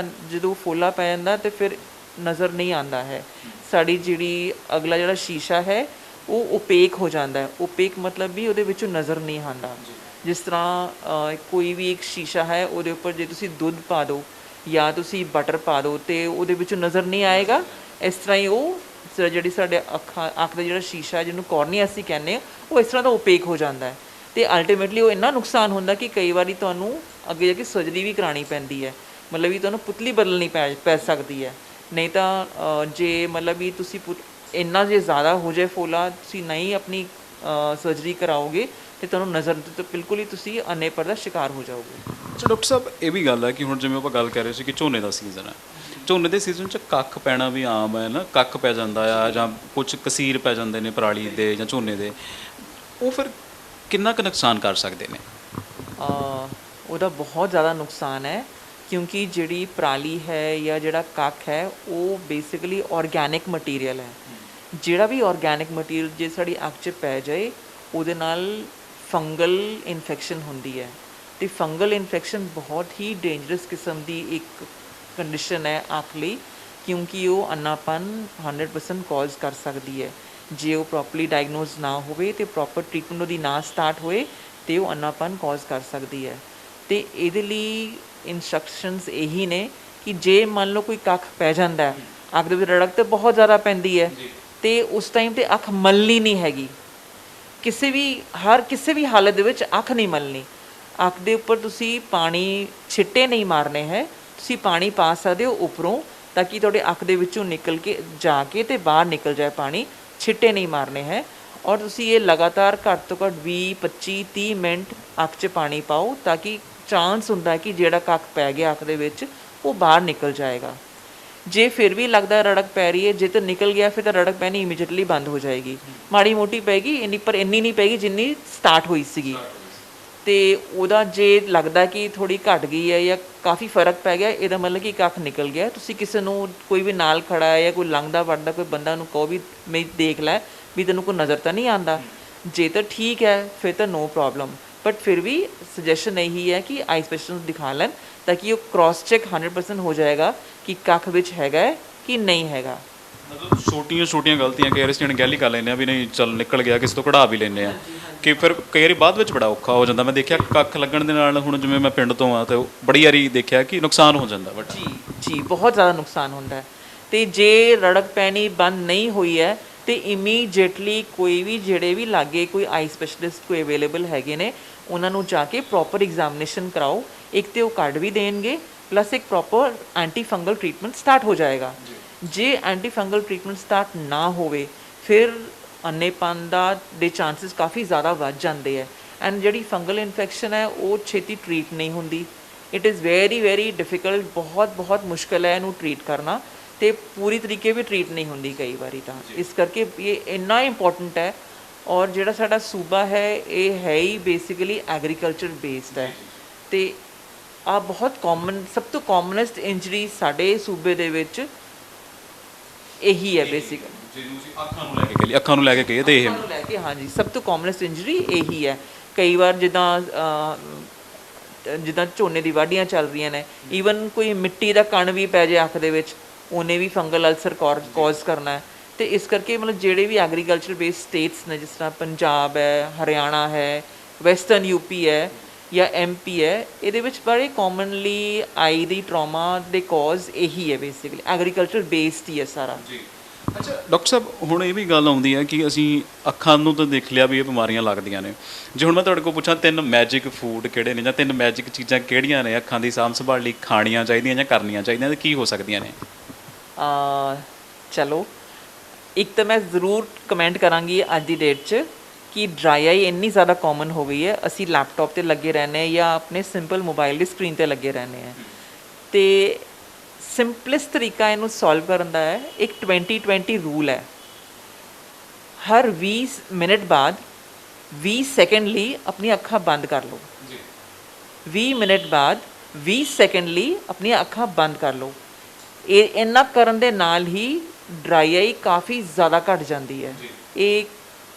ਫੋਲਾ ਪੈ ਜਾਂਦਾ ਤਾਂ ਫਿਰ ਨਜ਼ਰ ਨਹੀਂ ਆਉਂਦਾ ਹੈ। ਸਾਡੀ ਅਗਲਾ ਜਿਹੜਾ ਸ਼ੀਸ਼ਾ ਹੈ ਉਹ ਓਪੇਕ ਹੋ ਜਾਂਦਾ ਹੈ। ਓਪੇਕ ਮਤਲਬ ਵੀ ਉਹਦੇ ਵਿੱਚੋਂ ਨਜ਼ਰ ਨਹੀਂ ਆਉਂਦਾ। ਜਿਸ ਤਰ੍ਹਾਂ ਕੋਈ ਵੀ ਇੱਕ ਸ਼ੀਸ਼ਾ ਹੈ ਉਹਦੇ ਉੱਪਰ ਜੇ ਤੁਸੀਂ ਦੁੱਧ ਪਾ ਦਿਓ ਜਾਂ ਤੁਸੀਂ ਬਟਰ ਪਾ ਦਿਓ ਅਤੇ ਉਹਦੇ ਵਿੱਚੋਂ ਨਜ਼ਰ ਨਹੀਂ ਆਏਗਾ। ਇਸ ਤਰ੍ਹਾਂ ਹੀ ਉਹ ਜਿਹੜੀ ਸਾਡੇ ਅੱਖ ਦਾ ਜਿਹੜਾ ਸ਼ੀਸ਼ਾ ਜਿਹਨੂੰ ਕੋਰਨੀਆ ਅਸੀਂ ਕਹਿੰਦੇ ਹਾਂ, ਉਹ ਇਸ ਤਰ੍ਹਾਂ ਦਾ ਓਪੇਕ ਹੋ ਜਾਂਦਾ ਹੈ ਅਤੇ ਅਲਟੀਮੇਟਲੀ ਉਹ ਇੰਨਾ ਨੁਕਸਾਨ ਹੁੰਦਾ ਕਿ ਕਈ ਵਾਰੀ ਤੁਹਾਨੂੰ ਅੱਗੇ ਜਾ ਕੇ ਸਰਜਰੀ ਵੀ ਕਰਾਉਣੀ ਪੈਂਦੀ ਹੈ, ਮਤਲਬ ਵੀ ਤੁਹਾਨੂੰ ਪੁਤਲੀ ਬਦਲਣੀ ਪੈ ਸਕਦੀ ਹੈ। ਨਹੀਂ ਤਾਂ ਜੇ ਮਤਲਬ ਵੀ ਤੁਸੀਂ ਇੰਨਾ ਜੇ ਜ਼ਿਆਦਾ ਹੋ ਜਾਏ ਫੋਲਾ, ਤੁਸੀਂ ਨਹੀਂ ਆਪਣੀ ਸਰਜਰੀ ਕਰਾਓਗੇ ਅਤੇ ਤੁਹਾਨੂੰ ਨਜ਼ਰ ਤਾਂ ਬਿਲਕੁਲ ਹੀ ਤੁਸੀਂ ਅੰਨ੍ਹੇਪਣ ਦਾ ਸ਼ਿਕਾਰ ਹੋ ਜਾਓਗੇ। ਅੱਛਾ ਡਾਕਟਰ ਸਾਹਿਬ, ਇਹ ਵੀ ਗੱਲ ਹੈ ਕਿ ਹੁਣ ਜਿਵੇਂ ਆਪਾਂ ਗੱਲ ਕਰ ਰਹੇ ਸੀ ਕਿ ਝੋਨੇ ਦਾ ਸੀਜ਼ਨ ਹੈ, ਝੋਨੇ ਦੇ ਸੀਜ਼ਨ 'ਚ ਕੱਖ ਪੈਣਾ ਵੀ ਆਮ ਹੈ ਨਾ, ਕੱਖ ਪੈ ਜਾਂਦਾ ਆ ਜਾਂ ਕੁਝ ਕਸੀਰ ਪੈ ਜਾਂਦੇ ਨੇ ਪਰਾਲੀ ਦੇ ਜਾਂ ਝੋਨੇ ਦੇ, ਉਹ ਫਿਰ ਕਿੰਨਾ ਕੁ ਨੁਕਸਾਨ ਕਰ ਸਕਦੇ ਨੇ? ਉਹਦਾ ਬਹੁਤ ਜ਼ਿਆਦਾ ਨੁਕਸਾਨ ਹੈ, ਕਿਉਂਕਿ ਜਿਹੜੀ ਪਰਾਲੀ ਹੈ ਜਾਂ ਜਿਹੜਾ ਕੱਖ ਹੈ ਉਹ ਬੇਸਿਕਲੀ ਔਰਗੈਨਿਕ ਮਟੀਰੀਅਲ ਹੈ। ਜਿਹੜਾ ਵੀ ਔਰਗੈਨਿਕ ਮਟੀਰੀਅਲ ਜੇ ਸਾਡੀ ਅੱਖ 'ਚ ਪੈ ਜਾਏ ਉਹਦੇ ਨਾਲ ਫੰਗਲ ਇਨਫੈਕਸ਼ਨ ਹੁੰਦੀ ਹੈ, ਅਤੇ ਫੰਗਲ ਇਨਫੈਕਸ਼ਨ ਬਹੁਤ ਹੀ ਡੇਂਜਰਸ ਕਿਸਮ ਦੀ ਇੱਕ ਕੰਡੀਸ਼ਨ ਹੈ ਅੱਖ ਲਈ, ਕਿਉਂਕਿ ਉਹ ਅੰਨਾਪਨ 100% ਕਾਜ਼ ਕਰ ਸਕਦੀ ਹੈ। ਜੇ ਉਹ ਪ੍ਰੋਪਰਲੀ ਡਾਇਗਨੋਜ਼ ਨਾ ਹੋਵੇ ਅਤੇ ਪ੍ਰੋਪਰ ਟਰੀਟਮੈਂਟ ਉਹਦੀ ਨਾ ਸਟਾਰਟ ਹੋਏ ਅਤੇ ਉਹ ਅੰਨਾਪਨ ਕਾਜ਼ ਕਰ ਸਕਦੀ ਹੈ। ਅਤੇ ਇਹਦੇ ਲਈ ਇੰਸਟਰਕਸ਼ਨਸ ਇਹੀ ਨੇ ਕਿ ਜੇ ਮੰਨ ਲਓ ਕੋਈ ਕੱਖ ਪੈ ਜਾਂਦਾ ਹੈ, ਅੱਖ ਦੇ ਵਿੱਚ ਰੜਕ ਤਾਂ ਬਹੁਤ ਜ਼ਿਆਦਾ ਪੈਂਦੀ ਹੈ, ਤੇ ਉਸ ਟਾਈਮ ਤੇ ਅੱਖ ਮਲਣੀ ਨਹੀਂ ਹੈਗੀ, ਕਿਸੇ ਵੀ ਹਾਲਤ ਦੇ ਵਿੱਚ ਅੱਖ ਨਹੀਂ ਮਲਣੀ। ਅੱਖ ਦੇ ਉੱਪਰ ਤੁਸੀਂ ਪਾਣੀ ਛਿੱਟੇ ਨਹੀਂ ਮਾਰਨੇ ਹੈ, ਤੁਸੀਂ ਪਾਣੀ ਪਾ ਸਕਦੇ ਹੋ ਉੱਪਰੋਂ, ਤਾਂ ਕਿ ਤੁਹਾਡੇ ਅੱਖ ਦੇ ਵਿੱਚੋਂ ਨਿਕਲ ਕੇ ਜਾ ਕੇ ਤੇ ਬਾਹਰ ਨਿਕਲ ਜਾਏ ਪਾਣੀ, ਛਿੱਟੇ ਨਹੀਂ ਮਾਰਨੇ ਹੈ। ਔਰ ਤੁਸੀਂ ਇਹ ਲਗਾਤਾਰ ਘੱਟ ਤੋਂ ਘੱਟ 20 25 30 ਮਿੰਟ ਅੱਖ 'ਚ ਪਾਣੀ ਪਾਓ, ਤਾਂ ਕਿ ਚਾਂਸ ਹੁੰਦਾ ਕਿ ਜਿਹੜਾ ਕੱਖ ਪੈ ਗਿਆ ਅੱਖ ਦੇ ਵਿੱਚ ਉਹ ਬਾਹਰ ਨਿਕਲ ਜਾਏਗਾ। ਜੇ ਫਿਰ ਵੀ ਲੱਗਦਾ ਰੜਕ ਪੈ ਰਹੀ ਹੈ, ਜੇ ਤਾਂ ਨਿਕਲ ਗਿਆ ਫਿਰ ਤਾਂ ਰੜਕ ਪੈਣੀ ਇਮੀਡੀਏਟਲੀ ਬੰਦ ਹੋ ਜਾਏਗੀ। ਮਾੜੀ ਮੋਟੀ ਪੈਗੀ ਇੰਨੀ, ਪਰ ਇੰਨੀ ਨਹੀਂ ਪੈਗੀ ਜਿੰਨੀ ਸਟਾਰਟ ਹੋਈ ਸੀਗੀ। ਤੇ ਉਹਦਾ ਜੇ ਲੱਗਦਾ ਕਿ ਥੋੜੀ ਘਟ ਗਈ ਹੈ ਜਾਂ ਕਾਫੀ ਫਰਕ ਪੈ ਗਿਆ, ਇਹਦਾ ਮਤਲਬ ਕਿ ਕੱਖ ਨਿਕਲ ਗਿਆ। ਤੁਸੀਂ ਕਿਸੇ ਨੂੰ, ਕੋਈ ਵੀ ਨਾਲ ਖੜਾ ਹੈ ਜਾਂ ਕੋਈ ਲੰਘਦਾ ਵੜਦਾ ਕੋਈ ਬੰਦਾ ਨੂੰ ਕਹੋ ਵੀ ਮੈਂ ਦੇਖ ਲੈ ਵੀ ਤੈਨੂੰ ਕੋਈ ਨਜ਼ਰ ਤਾਂ ਨਹੀਂ ਆਉਂਦਾ, ਜੇ ਤਾਂ ਠੀਕ ਹੈ ਫਿਰ ਤਾਂ ਨੋ ਪ੍ਰੋਬਲਮ। ਬਟ ਫਿਰ ਵੀ ਸੁਜੈਸ਼ਨ ਇਹੀ ਹੈ ਕਿ ਆਈ ਸਪੈਸ਼ਲਿਸਟ ਨੂੰ ਦਿਖਾ ਲੈਣ, ਤਾਂ ਕਿ ਉਹ ਕ੍ਰੋਸ ਚੈੱਕ 100% ਹੋ ਜਾਏਗਾ ਕਿ ਕੱਖ ਵਿੱਚ ਹੈਗਾ ਹੈ ਕਿ ਨਹੀਂ ਹੈਗਾ। ਮਤਲਬ ਛੋਟੀਆਂ ਗਲਤੀਆਂ ਕਈ ਵਾਰੀ ਅਸੀਂ ਅਣਗਹਿਲੀ ਕਰ ਲੈਂਦੇ ਆ ਵੀ ਨਹੀਂ ਚੱਲ ਨਿਕਲ ਗਿਆ, ਕਿਸੇ ਤੋਂ ਕਢਾ ਵੀ ਲੈਂਦੇ ਆ, ਕਿ ਫਿਰ ਕਈ ਵਾਰੀ ਬਾਅਦ ਵਿੱਚ ਬੜਾ ਔਖਾ ਹੋ ਜਾਂਦਾ। ਮੈਂ ਦੇਖਿਆ ਕੱਖ ਲੱਗਣ ਦੇ ਨਾਲ, ਹੁਣ ਜਿਵੇਂ ਮੈਂ ਪਿੰਡ ਤੋਂ ਆ ਤੇ ਬੜੀ ਵਾਰੀ ਦੇਖਿਆ ਕਿ ਨੁਕਸਾਨ ਹੋ ਜਾਂਦਾ ਵੱਡਾ। ਜੀ ਬਹੁਤ ਜ਼ਿਆਦਾ ਨੁਕਸਾਨ ਹੁੰਦਾ ਹੈ। ਤੇ ਜੇ ਰੜਕ ਪੈਣੀ ਬੰਦ ਨਹੀਂ ਹੋਈ ਹੈ ਤੇ ਇਮੀਡੀਏਟਲੀ ਕੋਈ ਵੀ ਜਿਹੜੇ ਵੀ ਲਾਗੇ ਕੋਈ ਆਈ ਸਪੈਸ਼ਲਿਸਟ ਕੋਈ ਅਵੇਲੇਬਲ ਹੈਗੇ ਨੇ, ਉਹਨਾਂ ਨੂੰ ਜਾ ਕੇ ਪ੍ਰੋਪਰ ਐਗਜ਼ਾਮੀਨੇਸ਼ਨ ਕਰਾਓ। ਇੱਕ ਤੇ ਉਹ ਕੱਢ ਵੀ ਦੇਣਗੇ, ਪਲੱਸ ਇੱਕ proper anti fungal treatment start ਹੋ ਜਾਏਗਾ। ਜੇ ਐਂਟੀ ਫੰਗਲ ਟ੍ਰੀਟਮੈਂਟ ਸਟਾਰਟ ਨਾ ਹੋਵੇ ਫਿਰ ਅੰਨੇਪਨ ਦੇ ਚਾਂਸਿਸ ਕਾਫੀ ਜ਼ਿਆਦਾ ਵੱਧ ਜਾਂਦੇ ਹੈ। ਐਂਡ ਜਿਹੜੀ ਫੰਗਲ ਇਨਫੈਕਸ਼ਨ ਹੈ ਉਹ ਛੇਤੀ ਟਰੀਟ ਨਹੀਂ ਹੁੰਦੀ। ਇਟ ਇਜ਼ ਵੈਰੀ ਡਿਫਿਕਲਟ, ਬਹੁਤ ਮੁਸ਼ਕਿਲ ਹੈ ਇਹਨੂੰ ਟਰੀਟ ਕਰਨਾ, ਤੇ ਪੂਰੀ ਤਰੀਕੇ ਵੀ ਟਰੀਟ ਨਹੀਂ ਹੁੰਦੀ ਕਈ ਵਾਰੀ ਤਾਂ। ਇਸ ਕਰਕੇ ਇਹ ਇੰਨਾ ਇੰਪੋਰਟੈਂਟ ਹੈ। ਔਰ ਜਿਹੜਾ ਸਾਡਾ ਸੂਬਾ ਹੈ ਇਹ ਹੈ ਹੀ ਬੇਸਿਕਲੀ ਐਗਰੀਕਲਚਰ ਬੇਸਡ ਹੈ, ਤੇ ਆ ਬਹੁਤ ਕਾਮਨ, ਸਭ ਤੋਂ ਕਾਮਨੈਸਟ ਇੰਜਰੀ ਸਾਡੇ ਸੂਬੇ ਦੇ ਵਿੱਚ ਇਹੀ ਹੈ ਬੇਸਿਕਲੀ। ਜਿਹਨੂੰ ਅਸੀਂ ਅੱਖਾਂ ਨੂੰ ਲੈ ਕੇ ਕਹੀਏ ਤੇ ਇਹ ਲੈ ਕੇ, ਹਾਂਜੀ, ਸਭ ਤੋਂ ਕਾਮਨੈਸਟ ਇੰਜਰੀ ਇਹੀ ਹੈ। ਕਈ ਵਾਰ ਜਿੱਦਾਂ ਝੋਨੇ ਦੀ ਵਾਢੀਆਂ ਚੱਲ ਰਹੀਆਂ ਨੇ, ਈਵਨ ਕੋਈ ਮਿੱਟੀ ਦਾ ਕਣ ਵੀ ਪੈ ਜਾਏ ਅੱਖ ਦੇ ਵਿੱਚ, ਉਹਨੇ ਵੀ ਫੰਗਲ ਅਲਸਰ ਕੌਜ਼ ਕਰਨਾ ਹੈ। ਤੇ ਇਸ ਕਰਕੇ ਮਤਲਬ ਜਿਹੜੇ ਵੀ ਐਗਰੀਕਲਚਰ ਬੇਸਡ ਸਟੇਟਸ ਨੇ, ਜਿਸ ਤਰ੍ਹਾਂ ਪੰਜਾਬ ਹੈ, ਹਰਿਆਣਾ ਹੈ, ਵੈਸਟਰਨ ਯੂਪੀ ਹੈ ਜਾਂ MP ਹੈ, ਇਹਦੇ ਵਿੱਚ ਬੜੇ ਕਾਮਨਲੀ ਆਈ ਦੀ ਟਰਾਮਾ ਦੇ ਕੌਜ਼ ਇਹੀ ਹੈ, ਬੇਸਿਕਲੀ ਐਗਰੀਕਲਚਰ ਬੇਸਡ ਹੀ ਹੈ ਸਾਰਾ। ਅੱਛਾ ਡਾਕਟਰ ਸਾਹਿਬ, ਹੁਣ ਇਹ ਵੀ ਗੱਲ ਆਉਂਦੀ ਹੈ ਕਿ ਅਸੀਂ ਅੱਖਾਂ ਨੂੰ ਤਾਂ ਦੇਖ ਲਿਆ ਵੀ ਇਹ ਬਿਮਾਰੀਆਂ ਲੱਗਦੀਆਂ ਨੇ। ਜੇ ਹੁਣ ਮੈਂ ਤੁਹਾਡੇ ਕੋਲ ਪੁੱਛਾਂ 3 ਮੈਜਿਕ ਫੂਡ ਕਿਹੜੇ ਨੇ, ਜਾਂ 3 ਮੈਜਿਕ ਚੀਜ਼ਾਂ ਕਿਹੜੀਆਂ ਨੇ ਅੱਖਾਂ ਦੀ ਸਾਂਭ ਸੰਭਾਲ ਲਈ ਖਾਣੀਆਂ ਚਾਹੀਦੀਆਂ ਜਾਂ ਕਰਨੀਆਂ ਚਾਹੀਦੀਆਂ, ਤੇ ਕੀ ਹੋ ਸਕਦੀਆਂ ਨੇ? ਚਲੋ, ਇੱਕ ਤਾਂ ਮੈਂ ਜ਼ਰੂਰ ਕਮੈਂਟ ਕਰਾਂਗੀ ਅੱਜ ਦੀ ਡੇਟ 'ਚ ਕਿ ਡਰਾਈ ਆਈ ਇੰਨੀ ਜ਼ਿਆਦਾ ਕਾਮਨ ਹੋ ਗਈ ਹੈ। ਅਸੀਂ ਲੈਪਟਾਪ 'ਤੇ ਲੱਗੇ ਰਹਿੰਦੇ ਹਾਂ ਜਾਂ ਆਪਣੇ ਸਿੰਪਲ ਮੋਬਾਈਲ ਦੀ ਸਕਰੀਨ 'ਤੇ ਲੱਗੇ ਰਹਿੰਦੇ ਹਾਂ, ਅਤੇ ਸਿੰਪਲੈਸਟ ਤਰੀਕਾ ਇਹਨੂੰ ਸੋਲਵ ਕਰਨ ਦਾ ਹੈ, ਇੱਕ 20-20 ਰੂਲ ਹੈ। ਹਰ 20 ਮਿੰਟ ਬਾਅਦ 20 ਸੈਕਿੰਡ ਲਈ ਆਪਣੀਆਂ ਅੱਖਾਂ ਬੰਦ ਕਰ ਲਓ। 20 ਮਿੰਟ ਬਾਅਦ 20 ਸੈਕਿੰਡ ਲਈ ਆਪਣੀਆਂ ਅੱਖਾਂ ਬੰਦ ਕਰ ਲਓ। ਇਹ ਇੰਨਾ ਕਰਨ ਦੇ ਨਾਲ ਹੀ ਡਰਾਈ ਆਈ ਕਾਫੀ ਜ਼ਿਆਦਾ ਘਟ ਜਾਂਦੀ ਹੈ। ਇਹ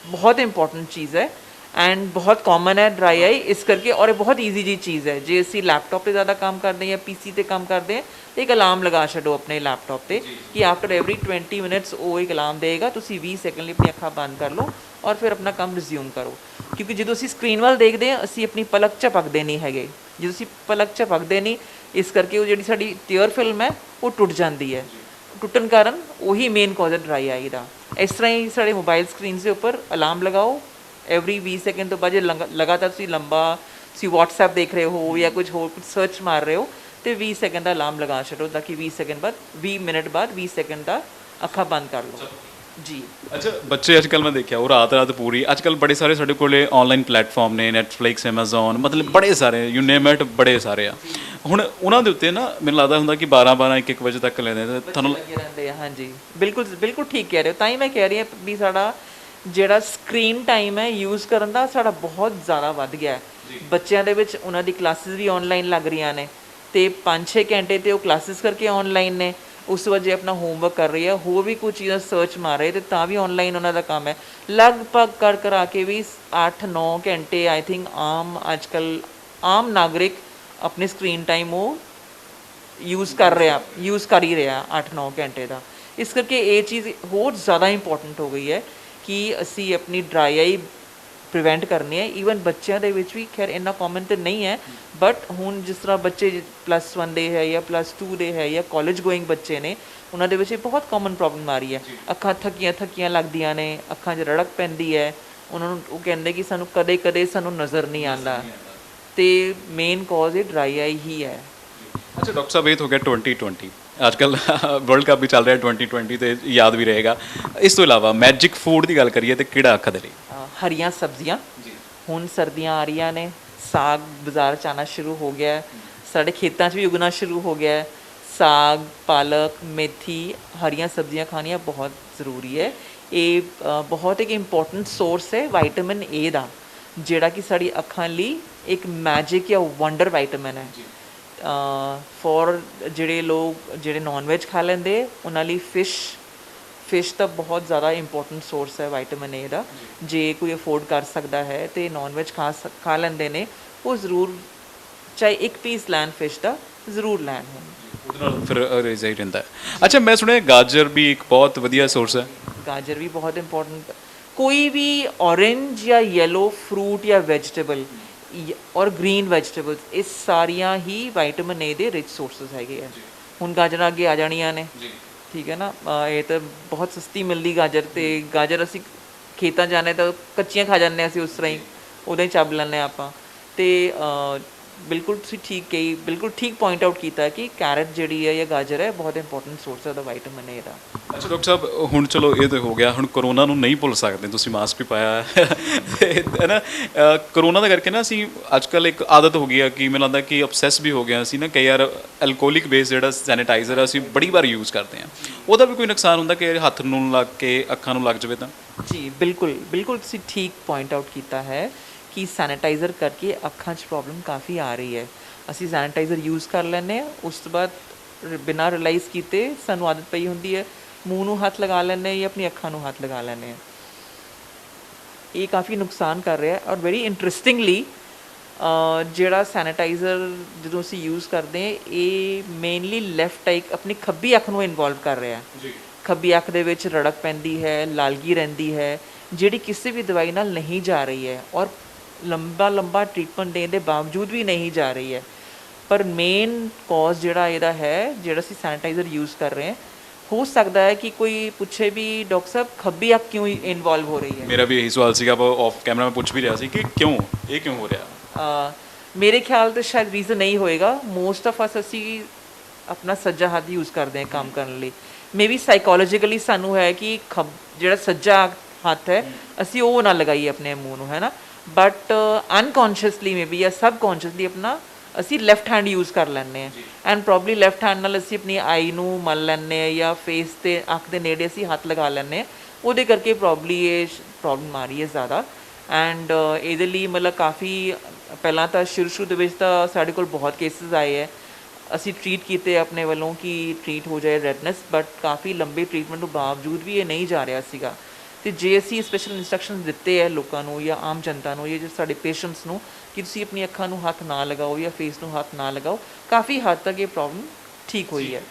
ਬਹੁਤ ਇੰਪੋਰਟੈਂਟ ਚੀਜ਼ ਹੈ ਐਂਡ ਬਹੁਤ ਕਾਮਨ ਹੈ ਡਰਾਈ ਆਈ, ਇਸ ਕਰਕੇ। ਔਰ ਇਹ ਬਹੁਤ ਈਜ਼ੀ ਜੀ ਚੀਜ਼ ਹੈ। ਜੇ ਅਸੀਂ ਲੈਪਟਾਪ 'ਤੇ ਜ਼ਿਆਦਾ ਕੰਮ ਕਰਦੇ ਹਾਂ ਜਾਂ PC 'ਤੇ ਕੰਮ ਕਰਦੇ ਹਾਂ, ਤਾਂ ਇੱਕ ਅਲਾਰਮ ਲਗਾ ਛੱਡੋ ਆਪਣੇ ਲੈਪਟਾਪ 'ਤੇ ਕਿ ਆਫਟਰ ਐਵਰੀ 20 ਮਿੰਟਸ ਉਹ ਇੱਕ ਅਲਾਰਮ ਦੇਗਾ, ਤੁਸੀਂ 20 ਸੈਕਿੰਡ ਲਈ ਆਪਣੀ ਅੱਖਾਂ ਬੰਦ ਕਰ ਲਓ ਔਰ ਫਿਰ ਆਪਣਾ ਕੰਮ ਰਿਜ਼ਿਊਮ ਕਰੋ। ਕਿਉਂਕਿ ਜਦੋਂ ਅਸੀਂ ਸਕਰੀਨ ਵੱਲ ਦੇਖਦੇ ਹਾਂ, ਅਸੀਂ ਆਪਣੀ ਪਲਕ ਝਪਕਦੇ ਨਹੀਂ ਹੈਗੇ। ਜਦੋਂ ਅਸੀਂ ਪਲਕ ਝਪਕਦੇ ਨਹੀਂ, ਇਸ ਕਰਕੇ ਉਹ ਜਿਹੜੀ ਸਾਡੀ ਟੀਅਰ ਫਿਲਮ ਹੈ ਉਹ ਟੁੱਟ ਜਾਂਦੀ ਹੈ। ਟੁੱਟਣ ਕਾਰਨ ਉਹੀ ਮੇਨ ਕਾਜ਼ ਹੈ ਡਰਾਈ ਆਈ ਦਾ। ਇਸ ਤਰ੍ਹਾਂ ਹੀ ਸਾਡੇ ਮੋਬਾਈਲ ਸਕਰੀਨਸ ਦੇ ਉੱਪਰ ਅਲਾਰਮ ਲਗਾਓ, ਐਵਰੀ 20 ਸੈਕਿੰਡ ਤੋਂ ਬਾਅਦ ਜੇ ਲਗਾਤਾਰ ਤੁਸੀਂ ਤੁਸੀਂ WhatsApp ਦੇਖ ਰਹੇ ਹੋ ਜਾਂ ਕੁਝ ਹੋਰ ਸਰਚ ਮਾਰ ਰਹੇ ਹੋ, ਤੇ 20 ਸੈਕਿੰਡ ਦਾ ਅਲਾਰਮ ਲਗਾ ਛੱਡੋ, ਤਾਂ ਕਿ 20 ਮਿੰਟ ਬਾਅਦ 20 ਸੈਕਿੰਡ ਦਾ ਅੱਖਾਂ ਬੰਦ ਕਰ ਲਓ ਜੀ। ਅੱਛਾ, ਬੱਚੇ ਅੱਜ ਕੱਲ੍ਹ ਮੈਂ ਦੇਖਿਆ ਉਹ ਰਾਤ ਪੂਰੀ, ਅੱਜ ਕੱਲ੍ਹ ਬੜੇ ਸਾਰੇ ਸਾਡੇ ਕੋਲੇ ਔਨਲਾਈਨ ਪਲੇਟਫਾਰਮ ਨੇ, ਨੈਟਫਲਿਕਸ, ਐਮਾਜ਼ੋਨ, ਮਤਲਬ ਬੜੇ ਸਾਰੇ, ਯੂ ਨੇਮ ਇਟ, ਬੜੇ ਸਾਰੇ ਆ। ਹੁਣ ਉਹਨਾਂ ਦੇ ਉੱਤੇ ਨਾ ਮੈਨੂੰ ਲੱਗਦਾ ਹੁੰਦਾ ਕਿ 12-12 1-1 ਵਜੇ ਤੱਕ ਲੈਂਦੇ ਤੇ ਤੁਹਾਨੂੰ ਲੱਗੇ ਰਹਿੰਦੇ ਆ। ਹਾਂਜੀ, ਬਿਲਕੁਲ ਠੀਕ ਕਹਿ ਰਹੇ ਹੋ। ਤਾਂ ਹੀ ਮੈਂ ਕਹਿ ਰਹੀ ਹਾਂ ਵੀ ਸਾਡਾ ਜਿਹੜਾ ਸਕਰੀਨ ਟਾਈਮ ਹੈ ਯੂਜ਼ ਕਰਨ ਦਾ ਸਾਡਾ ਬਹੁਤ ਜ਼ਿਆਦਾ ਵੱਧ ਗਿਆ ਹੈ। ਬੱਚਿਆਂ ਦੇ ਵਿੱਚ ਉਹਨਾਂ ਦੀ ਕਲਾਸਿਸ ਵੀ ਔਨਲਾਈਨ ਲੱਗ ਰਹੀਆਂ ਨੇ, ਅਤੇ 5-6 ਘੰਟੇ ਤੇ ਉਹ ਕਲਾਸਿਸ ਕਰਕੇ ਔਨਲਾਈਨ ਨੇ। ਉਸ ਤੋਂ ਬਾਅਦ ਜੇ ਆਪਣਾ ਹੋਮਵਰਕ ਕਰ ਰਹੀ ਹੈ, ਹੋਰ ਵੀ ਕੁਝ ਚੀਜ਼ਾਂ ਸਰਚ ਮਾਰ ਰਹੇ, ਤੇ ਤਾਂ ਵੀ ਔਨਲਾਈਨ ਉਹਨਾਂ ਦਾ ਕੰਮ ਹੈ। ਲਗਭਗ ਕਰਾ ਕੇ ਵੀ 8-9 ਘੰਟੇ ਆਈ ਥਿੰਕ ਅੱਜ ਕੱਲ੍ਹ ਆਮ ਨਾਗਰਿਕ ਆਪਣੇ ਸਕਰੀਨ ਟਾਈਮ ਉਹ ਯੂਜ਼ ਕਰ ਹੀ ਰਿਹਾ 8-9 ਘੰਟੇ ਦਾ। ਇਸ ਕਰਕੇ ਇਹ ਚੀਜ਼ ਹੋਰ ਜ਼ਿਆਦਾ ਇੰਪੋਰਟੈਂਟ ਹੋ ਗਈ ਹੈ ਕਿ ਅਸੀਂ ਆਪਣੀ ਡਰਾਈ ਆਈ ਪ੍ਰੀਵੈਂਟ ਕਰਨੀ ਹੈ। ਈਵਨ ਬੱਚਿਆਂ ਦੇ ਵਿੱਚ ਵੀ ਖੈਰ ਇੰਨਾ ਕਾਮਨ ਤੇ ਨਹੀਂ ਹੈ, ਬਟ ਹੁਣ ਜਿਸ ਤਰ੍ਹਾਂ ਬੱਚੇ +1 ਦੇ ਹੈ ਜਾਂ +2 ਦੇ ਹੈ ਜਾਂ ਕਾਲਜ ਗੋਇੰਗ ਬੱਚੇ ਨੇ, ਉਹਨਾਂ ਦੇ ਵਿੱਚ ਇਹ ਬਹੁਤ ਕਾਮਨ ਪ੍ਰੋਬਲਮ ਆ ਰਹੀ ਹੈ। ਅੱਖਾਂ ਥੱਕੀਆਂ ਲੱਗਦੀਆਂ ਨੇ, ਅੱਖਾਂ 'ਚ ਰੜਕ ਪੈਂਦੀ ਹੈ, ਉਹਨਾਂ ਨੂੰ ਉਹ ਕਹਿੰਦੇ ਕਿ ਸਾਨੂੰ ਕਦੇ ਸਾਨੂੰ ਨਜ਼ਰ ਨਹੀਂ ਆਉਂਦਾ, ਤੇ ਮੇਨ ਕੌਜ਼ ਇਹ ਡਰਾਈ ਆਈ ਹੀ ਹੈ। ਅੱਛਾ ਡਾਕਟਰ ਸਾਹਿਬ, ਇਹ ਤਾਂ ਹੋ ਗਿਆ 2020, ਅੱਜ ਕੱਲ੍ਹ ਵਰਲਡ ਕੱਪ ਵੀ ਚੱਲ ਰਿਹਾ 2020 ਤੇ ਯਾਦ ਵੀ ਰਹੇਗਾ। ਇਸ ਤੋਂ ਇਲਾਵਾ ਮੈਜਿਕ ਫੂਡ ਦੀ ਗੱਲ ਕਰੀਏ ਤੇ ਕਿਹੜਾ ਅੱਖਾਂ ਦੇ ਲਈ? ਹਰੀਆਂ ਸਬਜ਼ੀਆਂ। ਹੁਣ ਸਰਦੀਆਂ ਆ ਰਹੀਆਂ ਨੇ, ਸਾਗ ਬਾਜ਼ਾਰ 'ਚ ਆਉਣਾ ਸ਼ੁਰੂ ਹੋ ਗਿਆ ਹੈ, ਸਾਡੇ ਖੇਤਾਂ 'ਚ ਵੀ ਉਗਣਾ ਸ਼ੁਰੂ ਹੋ ਗਿਆ ਹੈ। ਸਾਗ, ਪਾਲਕ, ਮੇਥੀ, ਹਰੀਆਂ ਸਬਜ਼ੀਆਂ ਖਾਣੀਆਂ ਬਹੁਤ ਜ਼ਰੂਰੀ ਹੈ। ਇਹ ਬਹੁਤ ਇੱਕ ਇੰਪੋਰਟੈਂਟ ਸੋਰਸ ਹੈ ਵਿਟਾਮਿਨ ਏ ਦਾ, ਜਿਹੜਾ ਕਿ ਸਾਡੀ ਅੱਖਾਂ ਲਈ ਇੱਕ ਮੈਜਿਕ ਜਾਂ ਵੰਡਰ ਵਿਟਾਮਿਨ ਹੈ। ਫॉर ਜਿਹੜੇ ਲੋਕ ਜਿਹੜੇ ਨੌਨ ਵੈਜ ਖਾ ਲੈਂਦੇ, ਉਹਨਾਂ ਲਈ ਫਿਸ਼ ਤਾਂ ਬਹੁਤ ਜ਼ਿਆਦਾ ਇੰਪੋਰਟੈਂਟ ਸੋਰਸ ਹੈ ਵਿਟਾਮਿਨ ਏ ਦਾ। ਜੇ ਕੋਈ ਅਫੋਰਡ ਕਰ ਸਕਦਾ ਹੈ ਤੇ ਨੌਨ ਵੈਜ ਖਾ ਲੈਂਦੇ ਨੇ, ਉਹ ਜ਼ਰੂਰ ਚਾਹੇ ਇੱਕ ਪੀਸ ਲੈਣ ਫਿਸ਼ ਦਾ, ਜ਼ਰੂਰ ਲੈਣ। ਉਹਦੇ ਨਾਲ ਫਿਰ ਰੇਜ਼ਾ ਹੀ ਰਹਿੰਦਾ ਹੈ। ਅੱਛਾ, ਮੈਂ ਸੁਣਿਆ ਗਾਜਰ ਵੀ ਇੱਕ ਬਹੁਤ ਵਧੀਆ ਸੋਰਸ ਹੈ। ਗਾਜਰ ਵੀ ਬਹੁਤ ਇੰਪੋਰਟੈਂਟ। ਕੋਈ ਵੀ ਔਰੇਂਜ ਜਾਂ ਯੈਲੋ ਫਰੂਟ ਜਾਂ ਵੈਜੀਟੇਬਲ ਔਰ ਗ੍ਰੀਨ ਵੈਜੀਟੇਬਲਸ, ਇਹ ਸਾਰੀਆਂ ਹੀ ਵਿਟਾਮਿਨ ਏ ਦੇ ਰਿਚ ਸੋਰਸਿਸ ਹੈਗੇ ਆ। ਹੁਣ ਗਾਜਰਾਂ ਅੱਗੇ ਆ ਜਾਣੀਆਂ ਨੇ, ਠੀਕ ਹੈ ਨਾ। ਇਹ ਤਾਂ ਬਹੁਤ ਸਸਤੀ ਮਿਲਦੀ ਗਾਜਰ, ਤੇ ਗਾਜਰ ਅਸੀਂ ਖੇਤਾਂ ਜਾਣੇ ਤਾਂ ਕੱਚੀਆਂ ਖਾ ਜਾਂਦੇ ਹਾਂ, ਅਸੀਂ ਉਸ ਤਰ੍ਹਾਂ ਹੀ ਉਦੋਂ ਹੀ ਚੱਬ ਲੈਂਦੇ ਹਾਂ ਆਪਾਂ। ਤੇ ਬਿਲਕੁਲ ਤੁਸੀਂ ਬਿਲਕੁਲ ਠੀਕ ਪੁਆਇੰਟ ਆਊਟ ਕੀਤਾ ਕਿ ਕੈਰਟ ਜਿਹੜੀ ਹੈ ਜਾਂ ਗਾਜਰ ਹੈ, ਬਹੁਤ ਇੰਪੋਰਟੈਂਟ ਸੋਰਸ ਹੈ ਦਾ ਵਿਟਾਮਿਨ ਏ ਦਾ। ਅੱਛਾ ਡਾਕਟਰ ਸਾਹਿਬ, ਹੁਣ ਚਲੋ ਇਹ ਤਾਂ ਹੋ ਗਿਆ, ਹੁਣ ਕਰੋਨਾ ਨੂੰ ਨਹੀਂ ਭੁੱਲ ਸਕਦੇ, ਤੁਸੀਂ ਮਾਸਕ ਵੀ ਪਾਇਆ ਹੈ ਨਾ। ਕਰੋਨਾ ਦਾ ਕਰਕੇ ਨਾ ਅਸੀਂ ਅੱਜ ਕੱਲ੍ਹ ਇੱਕ ਆਦਤ ਹੋ ਗਈ ਆ ਕਿ ਮੈਨੂੰ ਲੱਗਦਾ ਕਿ ਅਬਸੈਸ ਵੀ ਹੋ ਗਿਆ ਅਸੀਂ ਨਾ, ਕਈ ਵਾਰ ਐਲਕੋਹਲਿਕ ਬੇਸ ਜਿਹੜਾ ਸੈਨੀਟਾਈਜ਼ਰ ਅਸੀਂ ਬੜੀ ਵਾਰ ਯੂਜ਼ ਕਰਦੇ ਹਾਂ, ਉਹਦਾ ਵੀ ਕੋਈ ਨੁਕਸਾਨ ਹੁੰਦਾ ਕਿ ਹੱਥ ਨੂੰ ਲੱਗ ਕੇ ਅੱਖਾਂ ਨੂੰ ਲੱਗ ਜਾਵੇ ਤਾਂ? ਜੀ ਬਿਲਕੁਲ ਤੁਸੀਂ ਠੀਕ ਪੁਆਇੰਟ ਆਊਟ ਕੀਤਾ ਹੈ ਕਿ ਸੈਨੀਟਾਈਜ਼ਰ ਕਰਕੇ ਅੱਖਾਂ 'ਚ ਪ੍ਰੋਬਲਮ ਕਾਫੀ ਆ ਰਹੀ ਹੈ। ਅਸੀਂ ਸੈਨੀਟਾਈਜ਼ਰ ਯੂਜ਼ ਕਰ ਲੈਂਦੇ ਹਾਂ, ਉਸ ਤੋਂ ਬਾਅਦ ਬਿਨਾਂ ਰਿਅਲਾਈਜ਼ ਕੀਤੇ ਸਾਨੂੰ ਆਦਤ ਪਈ ਹੁੰਦੀ ਹੈ, ਮੂੰਹ ਨੂੰ ਹੱਥ ਲਗਾ ਲੈਂਦੇ ਹਾਂ ਜਾਂ ਆਪਣੀ ਅੱਖਾਂ ਨੂੰ ਹੱਥ ਲਗਾ ਲੈਂਦੇ ਹਾਂ। ਇਹ ਕਾਫੀ ਨੁਕਸਾਨ ਕਰ ਰਿਹਾ। ਔਰ ਵੈਰੀ ਇੰਟਰਸਟਿੰਗਲੀ ਜਿਹੜਾ ਸੈਨੀਟਾਈਜ਼ਰ ਜਦੋਂ ਅਸੀਂ ਯੂਜ਼ ਕਰਦੇ ਹਾਂ, ਇਹ ਮੇਨਲੀ ਲੈਫਟ ਆਈ, ਆਪਣੀ ਖੱਬੀ ਅੱਖ ਨੂੰ ਇਨਵੋਲਵ ਕਰ ਰਿਹਾ। ਖੱਬੀ ਅੱਖ ਦੇ ਵਿੱਚ ਰੜਕ ਪੈਂਦੀ ਹੈ, ਲਾਲਗੀ ਰਹਿੰਦੀ ਹੈ, ਜਿਹੜੀ ਕਿਸੇ ਵੀ ਦਵਾਈ ਨਾਲ ਨਹੀਂ ਜਾ ਰਹੀ ਹੈ, ਔਰ ਲੰਬਾ ਟ੍ਰੀਟਮੈਂਟ ਦੇਣ ਦੇ ਬਾਵਜੂਦ ਵੀ ਨਹੀਂ ਜਾ ਰਹੀ ਹੈ। ਪਰ ਮੇਨ ਕੌਜ਼ ਜਿਹੜਾ ਇਹਦਾ ਹੈ, ਜਿਹੜਾ ਅਸੀਂ ਸੈਨੀਟਾਈਜ਼ਰ ਯੂਜ਼ ਕਰ ਰਹੇ ਹਾਂ, ਹੋ ਸਕਦਾ ਹੈ ਕਿ ਕੋਈ ਪੁੱਛੇ ਵੀ ਡਾਕਟਰ ਸਾਹਿਬ ਖੱਬੀ ਅੱਖ ਕਿਉਂ ਇਨਵੋਲਵ ਹੋ ਰਹੀ ਹੈ। ਮੇਰਾ ਵੀ ਇਹੀ ਸਵਾਲ ਸੀਗਾ, ਆਫ ਕੈਮਰਾ ਮੈਂ ਪੁੱਛ ਵੀ ਰਿਹਾ ਸੀ ਕਿ ਇਹ ਕਿਉਂ ਹੋ ਰਿਹਾ। ਮੇਰੇ ਖਿਆਲ ਤੋਂ ਸ਼ਾਇਦ ਰੀਜ਼ਨ ਨਹੀਂ ਹੋਏਗਾ। ਮੋਸਟ ਆਫ ਅਸ ਅਸੀਂ ਆਪਣਾ ਸੱਜਾ ਹੱਥ ਯੂਜ਼ ਕਰਦੇ ਹਾਂ ਕੰਮ ਕਰਨ ਲਈ। ਮੇ ਬੀ ਸਾਈਕੋਲੋਜੀਕਲੀ ਸਾਨੂੰ ਹੈ ਕਿ ਜਿਹੜਾ ਸੱਜਾ ਹੱਥ ਹੈ, ਅਸੀਂ ਉਹ ਨਾ ਲਗਾਈਏ ਆਪਣੇ ਮੂੰਹ ਨੂੰ, ਹੈ ਨਾ। ਬਟ ਅਨਕੌਨਸ਼ੀਅਸਲੀ ਮੇ ਬੀ ਜਾਂ ਸਬਕੌਨਸ਼ੀਅਸਲੀ ਆਪਣਾ ਅਸੀਂ ਲੈਫਟ ਹੈਂਡ ਯੂਜ਼ ਕਰ ਲੈਂਦੇ ਹਾਂ, ਐਂਡ ਪ੍ਰੋਬਬਲੀ ਲੈਫਟ ਹੈਂਡ ਨਾਲ ਅਸੀਂ ਆਪਣੀ ਆਈ ਨੂੰ ਮਲ ਲੈਂਦੇ ਹਾਂ ਜਾਂ ਫੇਸ 'ਤੇ ਅੱਖ ਦੇ ਨੇੜੇ ਅਸੀਂ ਹੱਥ ਲਗਾ ਲੈਂਦੇ ਹਾਂ। ਉਹਦੇ ਕਰਕੇ ਪ੍ਰੋਬਬਲੀ ਇਹ ਪ੍ਰੋਬਲਮ ਆ ਰਹੀ ਹੈ ਜ਼ਿਆਦਾ। ਐਂਡ ਇਹਦੇ ਲਈ ਮਤਲਬ ਕਾਫੀ ਪਹਿਲਾਂ ਤਾਂ ਸ਼ੁਰੂ ਦੇ ਵਿੱਚ ਤਾਂ ਸਾਡੇ ਕੋਲ ਬਹੁਤ ਕੇਸਿਸ ਆਏ ਹੈ, ਅਸੀਂ ਟਰੀਟ ਕੀਤੇ ਆਪਣੇ ਵੱਲੋਂ ਕਿ ਟਰੀਟ ਹੋ ਜਾਏ ਰੈਡਨੈਸ, ਬਟ ਕਾਫੀ ਲੰਬੇ ਟਰੀਟਮੈਂਟ ਤੋਂ ਬਾਵਜੂਦ ਵੀ ਇਹ ਨਹੀਂ ਜਾ ਰਿਹਾ ਸੀਗਾ। ਅਤੇ ਜੇ ਅਸੀਂ ਸਪੈਸ਼ਲ ਇੰਸਟਰਕਸ਼ਨ ਦਿੱਤੇ ਹੈ ਲੋਕਾਂ ਨੂੰ ਜਾਂ ਆਮ ਜਨਤਾ ਨੂੰ ਜਾਂ ਸਾਡੇ ਪੇਸ਼ੈਂਟਸ ਨੂੰ ਕਿ ਤੁਸੀਂ ਆਪਣੀ ਅੱਖਾਂ ਨੂੰ ਹੱਥ ਨਾ ਲਗਾਓ ਜਾਂ ਫੇਸ ਨੂੰ ਹੱਥ ਨਾ ਲਗਾਓ, ਕਾਫੀ ਹੱਦ ਤੱਕ ਇਹ ਪ੍ਰੋਬਲਮ ਠੀਕ ਹੋਈ ਹੈ।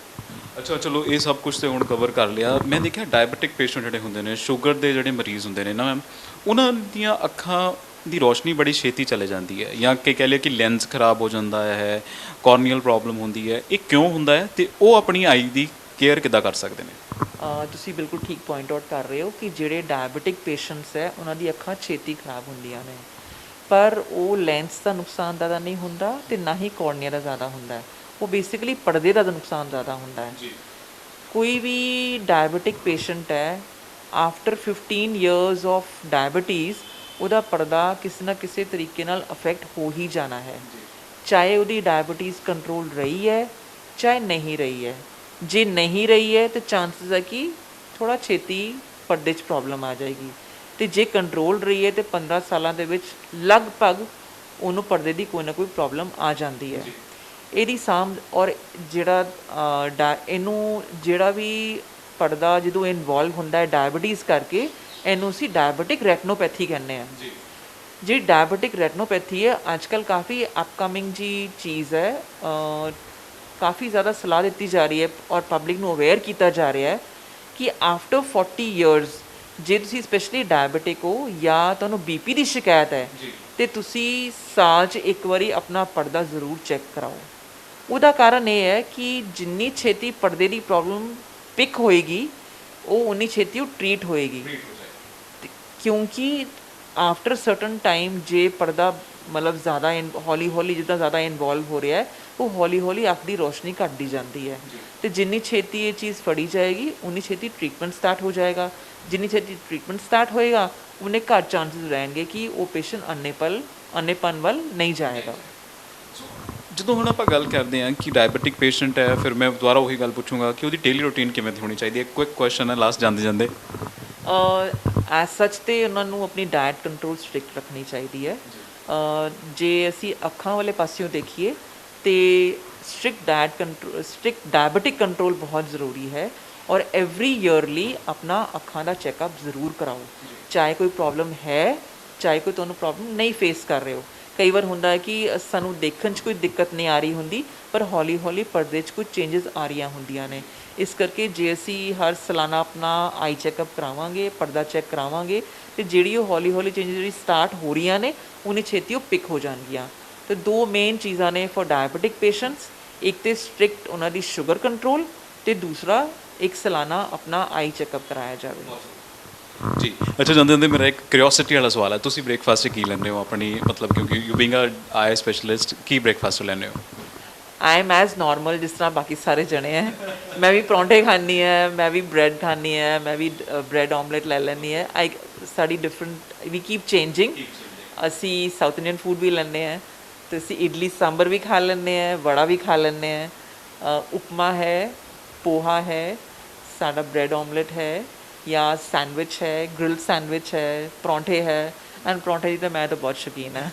ਅੱਛਾ ਚਲੋ, ਇਹ ਸਭ ਕੁਝ ਤੇ ਹੁਣ ਕਵਰ ਕਰ ਲਿਆ। ਮੈਂ ਦੇਖਿਆ ਡਾਇਬਟਿਕ ਪੇਸ਼ੈਂਟ ਜਿਹੜੇ ਹੁੰਦੇ ਨੇ, ਸ਼ੂਗਰ ਦੇ ਜਿਹੜੇ ਮਰੀਜ਼ ਹੁੰਦੇ ਨੇ ਨਾ ਮੈਮ, ਉਹਨਾਂ ਦੀਆਂ ਅੱਖਾਂ ਦੀ ਰੋਸ਼ਨੀ ਬੜੀ ਛੇਤੀ ਚਲੇ ਜਾਂਦੀ ਹੈ, ਜਾਂ ਕਿ ਕਹਿ ਲਿਆ ਕਿ ਲੈਂਸ ਖਰਾਬ ਹੋ ਜਾਂਦਾ ਹੈ, ਕਾਰਨੀਅਲ ਪ੍ਰੋਬਲਮ ਹੁੰਦੀ ਹੈ। ਇਹ ਕਿਉਂ ਹੁੰਦਾ ਹੈ ਅਤੇ ਉਹ ਆਪਣੀ ਆਈ ਦੀ ਕੇਅਰ ਕਿੱਦਾਂ ਕਰ ਸਕਦੇ ਨੇ? ਤੁਸੀਂ ਬਿਲਕੁਲ ਠੀਕ ਪੁਆਇੰਟ ਆਊਟ ਕਰ ਰਹੇ ਹੋ ਕਿ ਜਿਹੜੇ ਡਾਇਬਟਿਕ ਪੇਸ਼ੈਂਟਸ ਹੈ, ਉਹਨਾਂ ਦੀ ਅੱਖਾਂ ਛੇਤੀ ਖਰਾਬ ਹੁੰਦੀਆਂ ਨੇ, ਪਰ ਉਹ ਲੈਂਸ ਦਾ ਨੁਕਸਾਨ ਜ਼ਿਆਦਾ ਨਹੀਂ ਹੁੰਦਾ ਅਤੇ ਨਾ ਹੀ ਕਾਰਨੀਆ ਦਾ ਜ਼ਿਆਦਾ ਹੁੰਦਾ ਹੈ। ਉਹ ਬੇਸਿਕਲੀ ਪਰਦੇ ਦਾ ਨੁਕਸਾਨ ਜ਼ਿਆਦਾ ਹੁੰਦਾ ਹੈ। ਕੋਈ ਵੀ ਡਾਇਬਟਿਕ ਪੇਸ਼ੈਂਟ ਹੈ, ਆਫਟਰ 15 years ਆਫ ਡਾਇਬਟੀਜ਼, ਉਹਦਾ ਪਰਦਾ ਕਿਸੇ ਨਾ ਕਿਸੇ ਤਰੀਕੇ ਨਾਲ ਅਫੈਕਟ ਹੋ ਹੀ ਜਾਣਾ ਹੈ, ਚਾਹੇ ਉਹਦੀ ਡਾਇਬਟੀਜ਼ ਕੰਟਰੋਲ ਰਹੀ ਹੈ ਚਾਹੇ ਨਹੀਂ ਰਹੀ ਹੈ। ਜੇ ਨਹੀਂ ਰਹੀ ਹੈ ਤਾਂ ਚਾਂਸਿਸ ਹੈ ਕਿ ਥੋੜ੍ਹਾ ਛੇਤੀ ਪਰਦੇ 'ਚ ਪ੍ਰੋਬਲਮ ਆ ਜਾਏਗੀ, ਅਤੇ ਜੇ ਕੰਟਰੋਲ ਰਹੀ ਹੈ ਤਾਂ 15 ਸਾਲਾਂ ਦੇ ਵਿੱਚ ਲਗਭਗ ਉਹਨੂੰ ਪਰਦੇ ਦੀ ਕੋਈ ਨਾ ਕੋਈ ਪ੍ਰੋਬਲਮ ਆ ਜਾਂਦੀ ਹੈ। ਇਹਦੀ ਸਾਂਭ ਔਰ ਜਿਹੜਾ ਵੀ ਪਰਦਾ ਜਦੋਂ ਇਨਵੋਲਵ ਹੁੰਦਾ ਹੈ ਡਾਇਬਟੀਜ਼ ਕਰਕੇ, ਇਹਨੂੰ ਅਸੀਂ ਡਾਇਬਟਿਕ ਰੈਟਨੋਪੈਥੀ ਕਹਿੰਦੇ ਹਾਂ। ਜਿਹੜੀ ਡਾਇਬਟਿਕ ਰੈਟਨੋਪੈਥੀ ਹੈ, ਅੱਜ ਕੱਲ੍ਹ ਕਾਫੀ ਅਪਕਮਿੰਗ ਜੀ ਚੀਜ਼ ਹੈ, ਕਾਫੀ ਜ਼ਿਆਦਾ ਸਲਾਹ ਦਿੱਤੀ ਜਾ ਰਹੀ ਹੈ ਔਰ ਪਬਲਿਕ ਨੂੰ ਅਵੇਅਰ ਕੀਤਾ ਜਾ ਰਿਹਾ ਹੈ ਕਿ ਆਫਟਰ 40 years ਜੇ ਤੁਸੀਂ ਸਪੈਸ਼ਲੀ ਡਾਇਬੀਟਿਕ ਹੋ ਜਾਂ ਤੁਹਾਨੂੰ ਬੀਪੀ ਦੀ ਸ਼ਿਕਾਇਤ ਹੈ ਤੇ ਤੁਸੀਂ ਸਾਲ 'ਚ ਇੱਕ ਵਾਰੀ ਆਪਣਾ ਪਰਦਾ ਜ਼ਰੂਰ ਚੈੱਕ ਕਰਾਓ। ਉਹਦਾ ਕਾਰਨ ਇਹ ਹੈ ਕਿ ਜਿੰਨੀ ਛੇਤੀ ਪਰਦੇ ਦੀ ਪ੍ਰੋਬਲਮ ਪਿਕ ਹੋਏਗੀ ਉਹ ਉਨੀ ਛੇਤੀ ਉਹ ਟਰੀਟ ਹੋਏਗੀ। ਕਿਉਂਕਿ ਆਫਟਰ ਸਰਟਨ ਟਾਈਮ ਜੇ ਪਰਦਾ ਮਤਲਬ ਜ਼ਿਆਦਾ ਹੌਲੀ ਹੌਲੀ ਜਿੱਦਾਂ ਜ਼ਿਆਦਾ ਇਨਵੋਲਵ ਹੋ ਰਿਹਾ ਹੈ ਉਹ ਹੌਲੀ ਹੌਲੀ ਅੱਖ ਦੀ ਰੋਸ਼ਨੀ ਘਟਦੀ ਜਾਂਦੀ ਹੈ ਤੇ ਜਿੰਨੀ ਛੇਤੀ ਇਹ ਚੀਜ਼ ਫੜੀ ਜਾਏਗੀ ਉਨੀ ਛੇਤੀ ਟ੍ਰੀਟਮੈਂਟ ਸਟਾਰਟ ਹੋ ਜਾਏਗਾ। ਜਿੰਨੀ ਛੇਤੀ ਟ੍ਰੀਟਮੈਂਟ ਸਟਾਰਟ ਹੋਏਗਾ ਉਨੇ ਘੱਟ ਚਾਂਸਸ ਰਹਿਣਗੇ ਕਿ ਉਹ ਪੇਸ਼ੈਂਟ ਅੰਨੇਪਨ ਵੱਲ ਨਹੀਂ ਜਾਏਗਾ। ਜਦੋਂ ਹੁਣ ਆਪਾਂ ਗੱਲ ਕਰਦੇ ਹਾਂ ਕਿ ਡਾਇਬੀਟਿਕ ਪੇਸ਼ੈਂਟ ਹੈ, ਫਿਰ ਮੈਂ ਦੁਬਾਰਾ ਉਹੀ ਗੱਲ ਪੁੱਛੂੰਗਾ ਕਿ ਉਹਦੀ ਡੇਲੀ ਰੂਟੀਨ ਕਿਵੇਂ ਦੀ ਹੋਣੀ ਚਾਹੀਦੀ ਹੈ। ਕੁਇਕ ਕੁਐਸਚਨ ਹੈ ਲਾਸਟ ਜਾਂਦੇ ਜਾਂਦੇ। ਐਜ਼ ਸੱਚ ਤੇ ਉਹਨਾਂ ਨੂੰ ਆਪਣੀ ਡਾਇਟ ਕੰਟਰੋਲ ਸਟ੍ਰਿਕਟ ਰੱਖਣੀ ਚਾਹੀਦੀ ਹੈ। ਜੇ ਅਸੀਂ ਅੱਖਾਂ ਵਾਲੇ ਪਾਸਿਓਂ ਦੇਖੀਏ ਤੇ ਸਟ੍ਰਿਕਟ ਡਾਇਬੀਟਿਕ ਕੰਟਰੋਲ ਬਹੁਤ ਜ਼ਰੂਰੀ ਹੈ ਔਰ ਐਵਰੀ ਈਅਰਲੀ ਆਪਣਾ ਅੱਖਾਂ ਦਾ ਚੈੱਕਅਪ ਜ਼ਰੂਰ ਕਰਾਓ। ਚਾਹੇ ਕੋਈ ਪ੍ਰੋਬਲਮ ਹੈ ਚਾਹੇ ਕੋਈ ਤੁਹਾਨੂੰ ਪ੍ਰੋਬਲਮ ਨਹੀਂ ਫੇਸ ਕਰ ਰਹੇ ਹੋ। ਕਈ ਵਾਰ ਹੁੰਦਾ ਹੈ ਕਿ ਸਾਨੂੰ ਦੇਖਣ 'ਚ ਕੋਈ ਦਿੱਕਤ ਨਹੀਂ ਆ ਰਹੀ ਹੁੰਦੀ ਪਰ ਹੌਲੀ ਹੌਲੀ ਪਰਦੇ 'ਚ ਕੁਝ ਚੇਂਜਸ ਆ ਰਹੀਆਂ ਹੁੰਦੀਆਂ ਨੇ। ਇਸ ਕਰਕੇ ਜੇ ਅਸੀਂ ਹਰ ਸਾਲਾਨਾ ਆਪਣਾ ਆਈ ਚੈੱਕਅਪ ਕਰਾਵਾਂਗੇ, ਪਰਦਾ ਚੈੱਕ ਕਰਾਵਾਂਗੇ ਤੇ ਜਿਹੜੀ ਉਹ ਹੌਲੀ ਹੌਲੀ ਚੇਂਜਸ ਜਿਹੜੀ ਸਟਾਰਟ ਹੋ ਰਹੀਆਂ ਨੇ ਉਨੀ ਛੇਤੀ ਉਹ ਪਿਕ ਹੋ ਜਾਣਗੀਆਂ। ਤੇ ਦੋ ਮੇਨ ਚੀਜ਼ਾਂ ਨੇ ਫॉर ਡਾਇਬੀਟਿਕ ਪੇਸ਼ੈਂਟਸ, ਇੱਕ ਤੇ ਸਟ੍ਰਿਕਟ ਉਹਨਾਂ ਦੀ ਸ਼ੂਗਰ ਕੰਟਰੋਲ ਤੇ ਦੂਸਰਾ ਇੱਕ ਸਾਲਾਨਾ ਆਪਣਾ ਆਈ ਚੈੱਕਅਪ ਕਰਾਇਆ ਜਾਵੇ। ਜੀ ਅੱਛਾ, ਜਾਂਦੇ ਜਾਂਦੇ ਮੇਰਾ ਇੱਕ ਕਿਉਰਿਓਸਿਟੀ ਵਾਲਾ ਸਵਾਲ ਹੈ, ਤੁਸੀਂ ਬ੍ਰੇਕਫਾਸਟ 'ਚ ਕੀ ਲੈਂਦੇ ਹੋ ਆਪਣੀ, ਮਤਲਬ ਕਿਉਂਕਿ you being a eye specialist ਕੀ ਬ੍ਰੇਕਫਾਸਟ ਲੈਂਦੇ ਹੋ? ਆਈ ਐਮ ਐਜ਼ ਨੋਰਮਲ ਜਿਸ ਤਰ੍ਹਾਂ ਬਾਕੀ ਸਾਰੇ ਜਣੇ ਹੈ। ਮੈਂ ਵੀ ਪਰੌਂਠੇ ਖਾਂਦੀ ਹੈ, ਮੈਂ ਵੀ ਬ੍ਰੈਡ ਖਾਂਦੀ ਹੈ, ਮੈਂ ਵੀ ਬ੍ਰੈਡ ਆਮਲੇਟ ਲੈ ਲੈਂਦੀ ਹੈ। ਸਾਡੀ ਡਿਫਰੈਂਟ ਵੀ ਕੀਪ ਚੇਂਜਿੰਗ। ਅਸੀਂ ਸਾਊਥ ਇੰਡੀਅਨ ਫੂਡ ਵੀ ਲੈਂਦੇ ਹਾਂ ਤੇ ਅਸੀਂ ਇਡਲੀ ਸਾਂਬਰ ਵੀ ਖਾ ਲੈਂਦੇ ਹਾਂ, ਵੜਾ ਵੀ ਖਾ ਲੈਂਦੇ ਹਾਂ, ਉਪਮਾ ਹੈ, ਪੋਹਾ ਹੈ, ਸਾਡਾ ਬ੍ਰੈਡ ਆਮਲੇਟ ਹੈ ਜਾਂ ਸੈਂਡਵਿਚ ਹੈ, ਗ੍ਰਿਲਡ ਸੈਂਡਵਿਚ ਹੈ, ਪਰੌਂਠੇ ਹੈ। ਐਂਡ ਪਰੌਂਠੇ ਦੀ ਤਾਂ ਮੈਂ ਤਾਂ ਬਹੁਤ ਸ਼ੌਕੀਨ ਹਾਂ।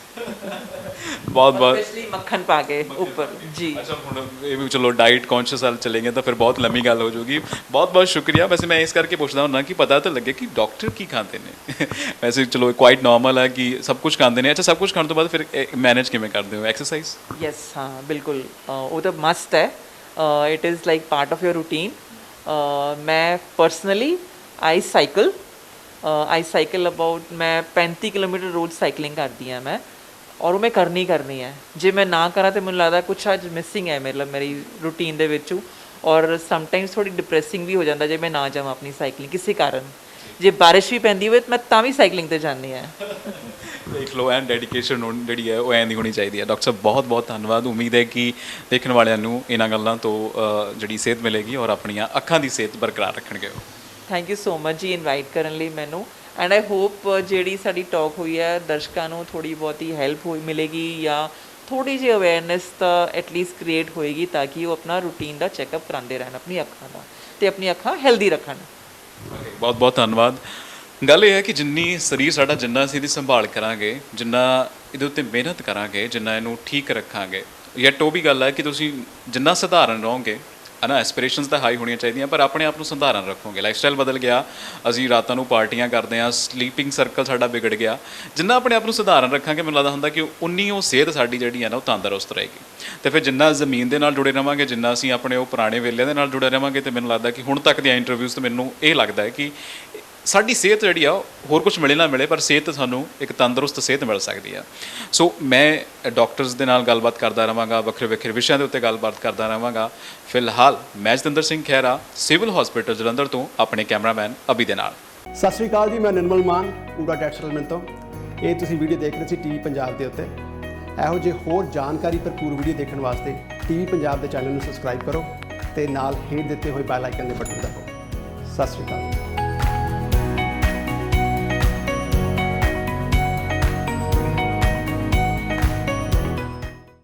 ਬਹੁਤ ਸਪੈਸ਼ਲੀ ਮੱਖਣ ਪਾ ਕੇ ਉੱਪਰ ਜੀ। ਅੱਛਾ, ਹੁਣ ਇਹ ਵੀ ਚਲੋ ਡਾਈਟ ਕੌਨਸ਼ੀਅਸ ਵੱਲ ਚਲੇ ਗਏ ਤਾਂ ਫਿਰ ਬਹੁਤ ਲੰਮੀ ਗੱਲ ਹੋ ਜਾਊਗੀ। ਬਹੁਤ ਬਹੁਤ ਸ਼ੁਕਰੀਆ। ਵੈਸੇ ਮੈਂ ਇਸ ਕਰਕੇ ਪੁੱਛਦਾ ਹੁੰਦਾ ਕਿ ਪਤਾ ਤਾਂ ਲੱਗੇ ਕਿ ਡਾਕਟਰ ਕੀ ਖਾਂਦੇ ਨੇ। ਵੈਸੇ ਚਲੋ ਕੁਆਇਟ ਨਾਰਮਲ ਹੈ ਕਿ ਸਭ ਕੁਝ ਖਾਂਦੇ ਨੇ। ਅੱਛਾ, ਸਭ ਕੁਝ ਖਾਣ ਤੋਂ ਬਾਅਦ ਫਿਰ ਮੈਨੇਜ ਕਿਵੇਂ ਕਰਦੇ ਹੋ ਐਕਸਰਸਾਈਜ਼? ਯੈਸ, ਹਾਂ ਬਿਲਕੁਲ, ਉਹ ਤਾਂ ਮਸਟ ਹੈ। It is like part of your routine. ਮੈਂ ਪਰਸਨਲੀ ਆਈ ਸਾਈਕਲ ਅਬਾਊਟ ਮੈਂ 35 ਕਿਲੋਮੀਟਰ ਰੋਜ਼ ਸਾਈਕਲਿੰਗ ਕਰਦੀ ਹਾਂ ਮੈਂ, ਔਰ ਉਹ ਮੈਂ ਕਰਨੀ ਹੈ। ਜੇ ਮੈਂ ਨਾ ਕਰਾਂ ਤਾਂ ਮੈਨੂੰ ਲੱਗਦਾ ਕੁਛ ਅੱਜ ਮਿਸਿੰਗ ਹੈ ਮਤਲਬ ਮੇਰੀ ਰੂਟੀਨ ਦੇ ਵਿੱਚੋਂ। ਔਰ ਸਮਟਾਈਮਸ ਥੋੜ੍ਹੀ ਡਿਪਰੈਸਿੰਗ ਵੀ ਹੋ ਜਾਂਦਾ ਜੇ ਮੈਂ ਨਾ ਜਾਵਾਂ ਆਪਣੀ ਸਾਈਕਲਿੰਗ ਕਿਸੇ ਕਾਰਨ। ਜੇ ਬਾਰਿਸ਼ ਵੀ ਪੈਂਦੀ ਹੋਵੇ ਮੈਂ ਤਾਂ ਵੀ ਸਾਈਕਲਿੰਗ 'ਤੇ ਜਾਂਦੀ ਹਾਂ। ਦੇਖ ਲਓ, ਐਂਡ ਡੈਡੀਕੇਸ਼ਨ ਜਿਹੜੀ ਹੈ ਉਹ ਐਂ ਦੀ ਹੋਣੀ ਚਾਹੀਦੀ ਹੈ। ਡਾਕਟਰ ਸਾਹਿਬ ਬਹੁਤ ਬਹੁਤ ਧੰਨਵਾਦ। ਉਮੀਦ ਹੈ ਕਿ ਦੇਖਣ ਵਾਲਿਆਂ ਨੂੰ ਇਹਨਾਂ ਗੱਲਾਂ ਤੋਂ ਜਿਹੜੀ ਸਿਹਤ ਮਿਲੇਗੀ ਔਰ ਆਪਣੀਆਂ ਅੱਖਾਂ ਦੀ ਸਿਹਤ ਬਰਕਰਾਰ ਰੱਖਣਗੇ ਉਹ। ਥੈਂਕ ਯੂ ਸੋ ਮਚ ਜੀ ਇਨਵਾਈਟ ਕਰਨ ਲਈ ਮੈਨੂੰ। ਐਂਡ ਆਈ ਹੋਪ ਜਿਹੜੀ ਸਾਡੀ ਟਾਕ ਹੋਈ ਹੈ ਦਰਸ਼ਕਾਂ ਨੂੰ ਥੋੜ੍ਹੀ ਬਹੁਤੀ ਹੈਲਪ ਮਿਲੇਗੀ ਜਾਂ ਥੋੜ੍ਹੀ ਜਿਹੀ ਅਵੇਅਰਨੈਸ ਤਾਂ ਐਟਲੀਸਟ ਕ੍ਰੀਏਟ ਹੋਏਗੀ ਤਾਂ ਕਿ ਉਹ ਆਪਣਾ ਰੂਟੀਨ ਦਾ ਚੈੱਕਅਪ ਕਰਾਉਂਦੇ ਰਹਿਣ ਆਪਣੀ ਅੱਖਾਂ ਦਾ ਅਤੇ ਆਪਣੀ ਅੱਖਾਂ ਹੈਲਦੀ ਰੱਖਣ। ਬਹੁਤ ਬਹੁਤ ਧੰਨਵਾਦ। ਗੱਲ ਇਹ ਹੈ ਕਿ ਜਿੰਨੀ ਸਰੀਰ ਸਾਡਾ, ਜਿੰਨਾ ਅਸੀਂ ਇਹਦੀ ਸੰਭਾਲ ਕਰਾਂਗੇ, ਜਿੰਨਾ ਇਹਦੇ ਉੱਤੇ ਮਿਹਨਤ ਕਰਾਂਗੇ, ਜਿੰਨਾ ਇਹਨੂੰ ਠੀਕ ਰੱਖਾਂਗੇ, ਯੈਟ ਉਹ ਵੀ ਗੱਲ ਹੈ ਕਿ ਤੁਸੀਂ ਜਿੰਨਾ ਸਧਾਰਨ ਰਹੋਗੇ ਹੈ ਨਾ, ਐਸਪੀਰੇਸ਼ਨਸ ਤਾਂ ਹਾਈ ਹੋਣੀਆਂ ਚਾਹੀਦੀਆਂ ਪਰ ਆਪਣੇ ਆਪ ਨੂੰ ਸੰਧਾਰਨ ਰੱਖੋਗੇ। ਲਾਈਫ ਸਟਾਈਲ ਬਦਲ ਗਿਆ, ਅਸੀਂ ਰਾਤਾਂ ਨੂੰ ਪਾਰਟੀਆਂ ਕਰਦੇ ਹਾਂ, ਸਲੀਪਿੰਗ ਸਰਕਲ ਸਾਡਾ ਵਿਗੜ ਗਿਆ। ਜਿੰਨਾ ਆਪਣੇ ਆਪ ਨੂੰ ਸਧਾਰਨ ਰੱਖਾਂਗੇ ਮੈਨੂੰ ਲੱਗਦਾ ਹੁੰਦਾ ਕਿ ਉਨੀ ਉਹ ਸਿਹਤ ਸਾਡੀ ਜਿਹੜੀ ਹੈ ਨਾ ਉਹ ਤੰਦਰੁਸਤ ਰਹੇਗੀ। ਅਤੇ ਫਿਰ ਜਿੰਨਾ ਜ਼ਮੀਨ ਦੇ ਨਾਲ ਜੁੜੇ ਰਹਾਂਗੇ, ਜਿੰਨਾ ਅਸੀਂ ਆਪਣੇ ਉਹ ਪੁਰਾਣੇ ਵੇਲਿਆਂ ਦੇ ਨਾਲ ਜੁੜੇ ਰਹਾਂਗੇ, ਅਤੇ ਮੈਨੂੰ ਲੱਗਦਾ ਕਿ ਹੁਣ ਤੱਕ ਦੀਆਂ ਇੰਟਰਵਿਊਜ਼ ਤੋਂ ਮੈਨੂੰ ਇਹ ਲੱਗਦਾ ਹੈ ਕਿ ਸਾਡੀ ਸਿਹਤ ਜਿਹੜੀ ਆ ਹੋਰ ਕੁਝ ਮਿਲੇ ਨਾ ਮਿਲੇ ਪਰ ਸਿਹਤ ਸਾਨੂੰ ਇੱਕ ਤੰਦਰੁਸਤ ਸਿਹਤ ਮਿਲ ਸਕਦੀ ਆ। ਸੋ ਮੈਂ ਡਾਕਟਰਸ ਦੇ ਨਾਲ ਗੱਲਬਾਤ ਕਰਦਾ ਰਹਾਂਗਾ, ਵੱਖਰੇ ਵੱਖਰੇ ਵਿਸ਼ਿਆਂ ਦੇ ਉੱਤੇ ਗੱਲਬਾਤ ਕਰਦਾ ਰਹਾਂਗਾ। ਫਿਲਹਾਲ ਮੈਂ ਜਤਿੰਦਰ ਸਿੰਘ ਖਹਿਰਾ, ਸਿਵਲ ਹਸਪੀਟਲ ਜਲੰਧਰ ਤੋਂ ਆਪਣੇ ਕੈਮਰਾਮੈਨ ਅਭੀ ਦੇ ਨਾਲ। ਸਤਿ ਸ਼੍ਰੀ ਅਕਾਲ ਜੀ, ਮੈਂ ਨਿਰਮਲ ਮਾਨ ਪੂਰਾ ਡੈਟ ਸੈਟਲਮੈਂਟ ਤੋਂ। ਇਹ ਤੁਸੀਂ ਵੀਡੀਓ ਦੇਖ ਰਹੇ ਸੀ ਟੀਵੀ ਪੰਜਾਬ ਦੇ ਉੱਤੇ। ਇਹੋ ਜਿਹੇ ਹੋਰ ਜਾਣਕਾਰੀ ਭਰਪੂਰ ਵੀਡੀਓ ਦੇਖਣ ਵਾਸਤੇ ਟੀਵੀ ਪੰਜਾਬ ਦੇ ਚੈਨਲ ਨੂੰ ਸਬਸਕ੍ਰਾਈਬ ਕਰੋ ਅਤੇ ਨਾਲ ਹੇਠ ਦਿੱਤੇ ਹੋਏ ਬੈਲ ਆਈਕਨ ਦੇ ਬਟਨ ਦਬਾਓ। ਸਤਿ ਸ਼੍ਰੀ ਅਕਾਲ।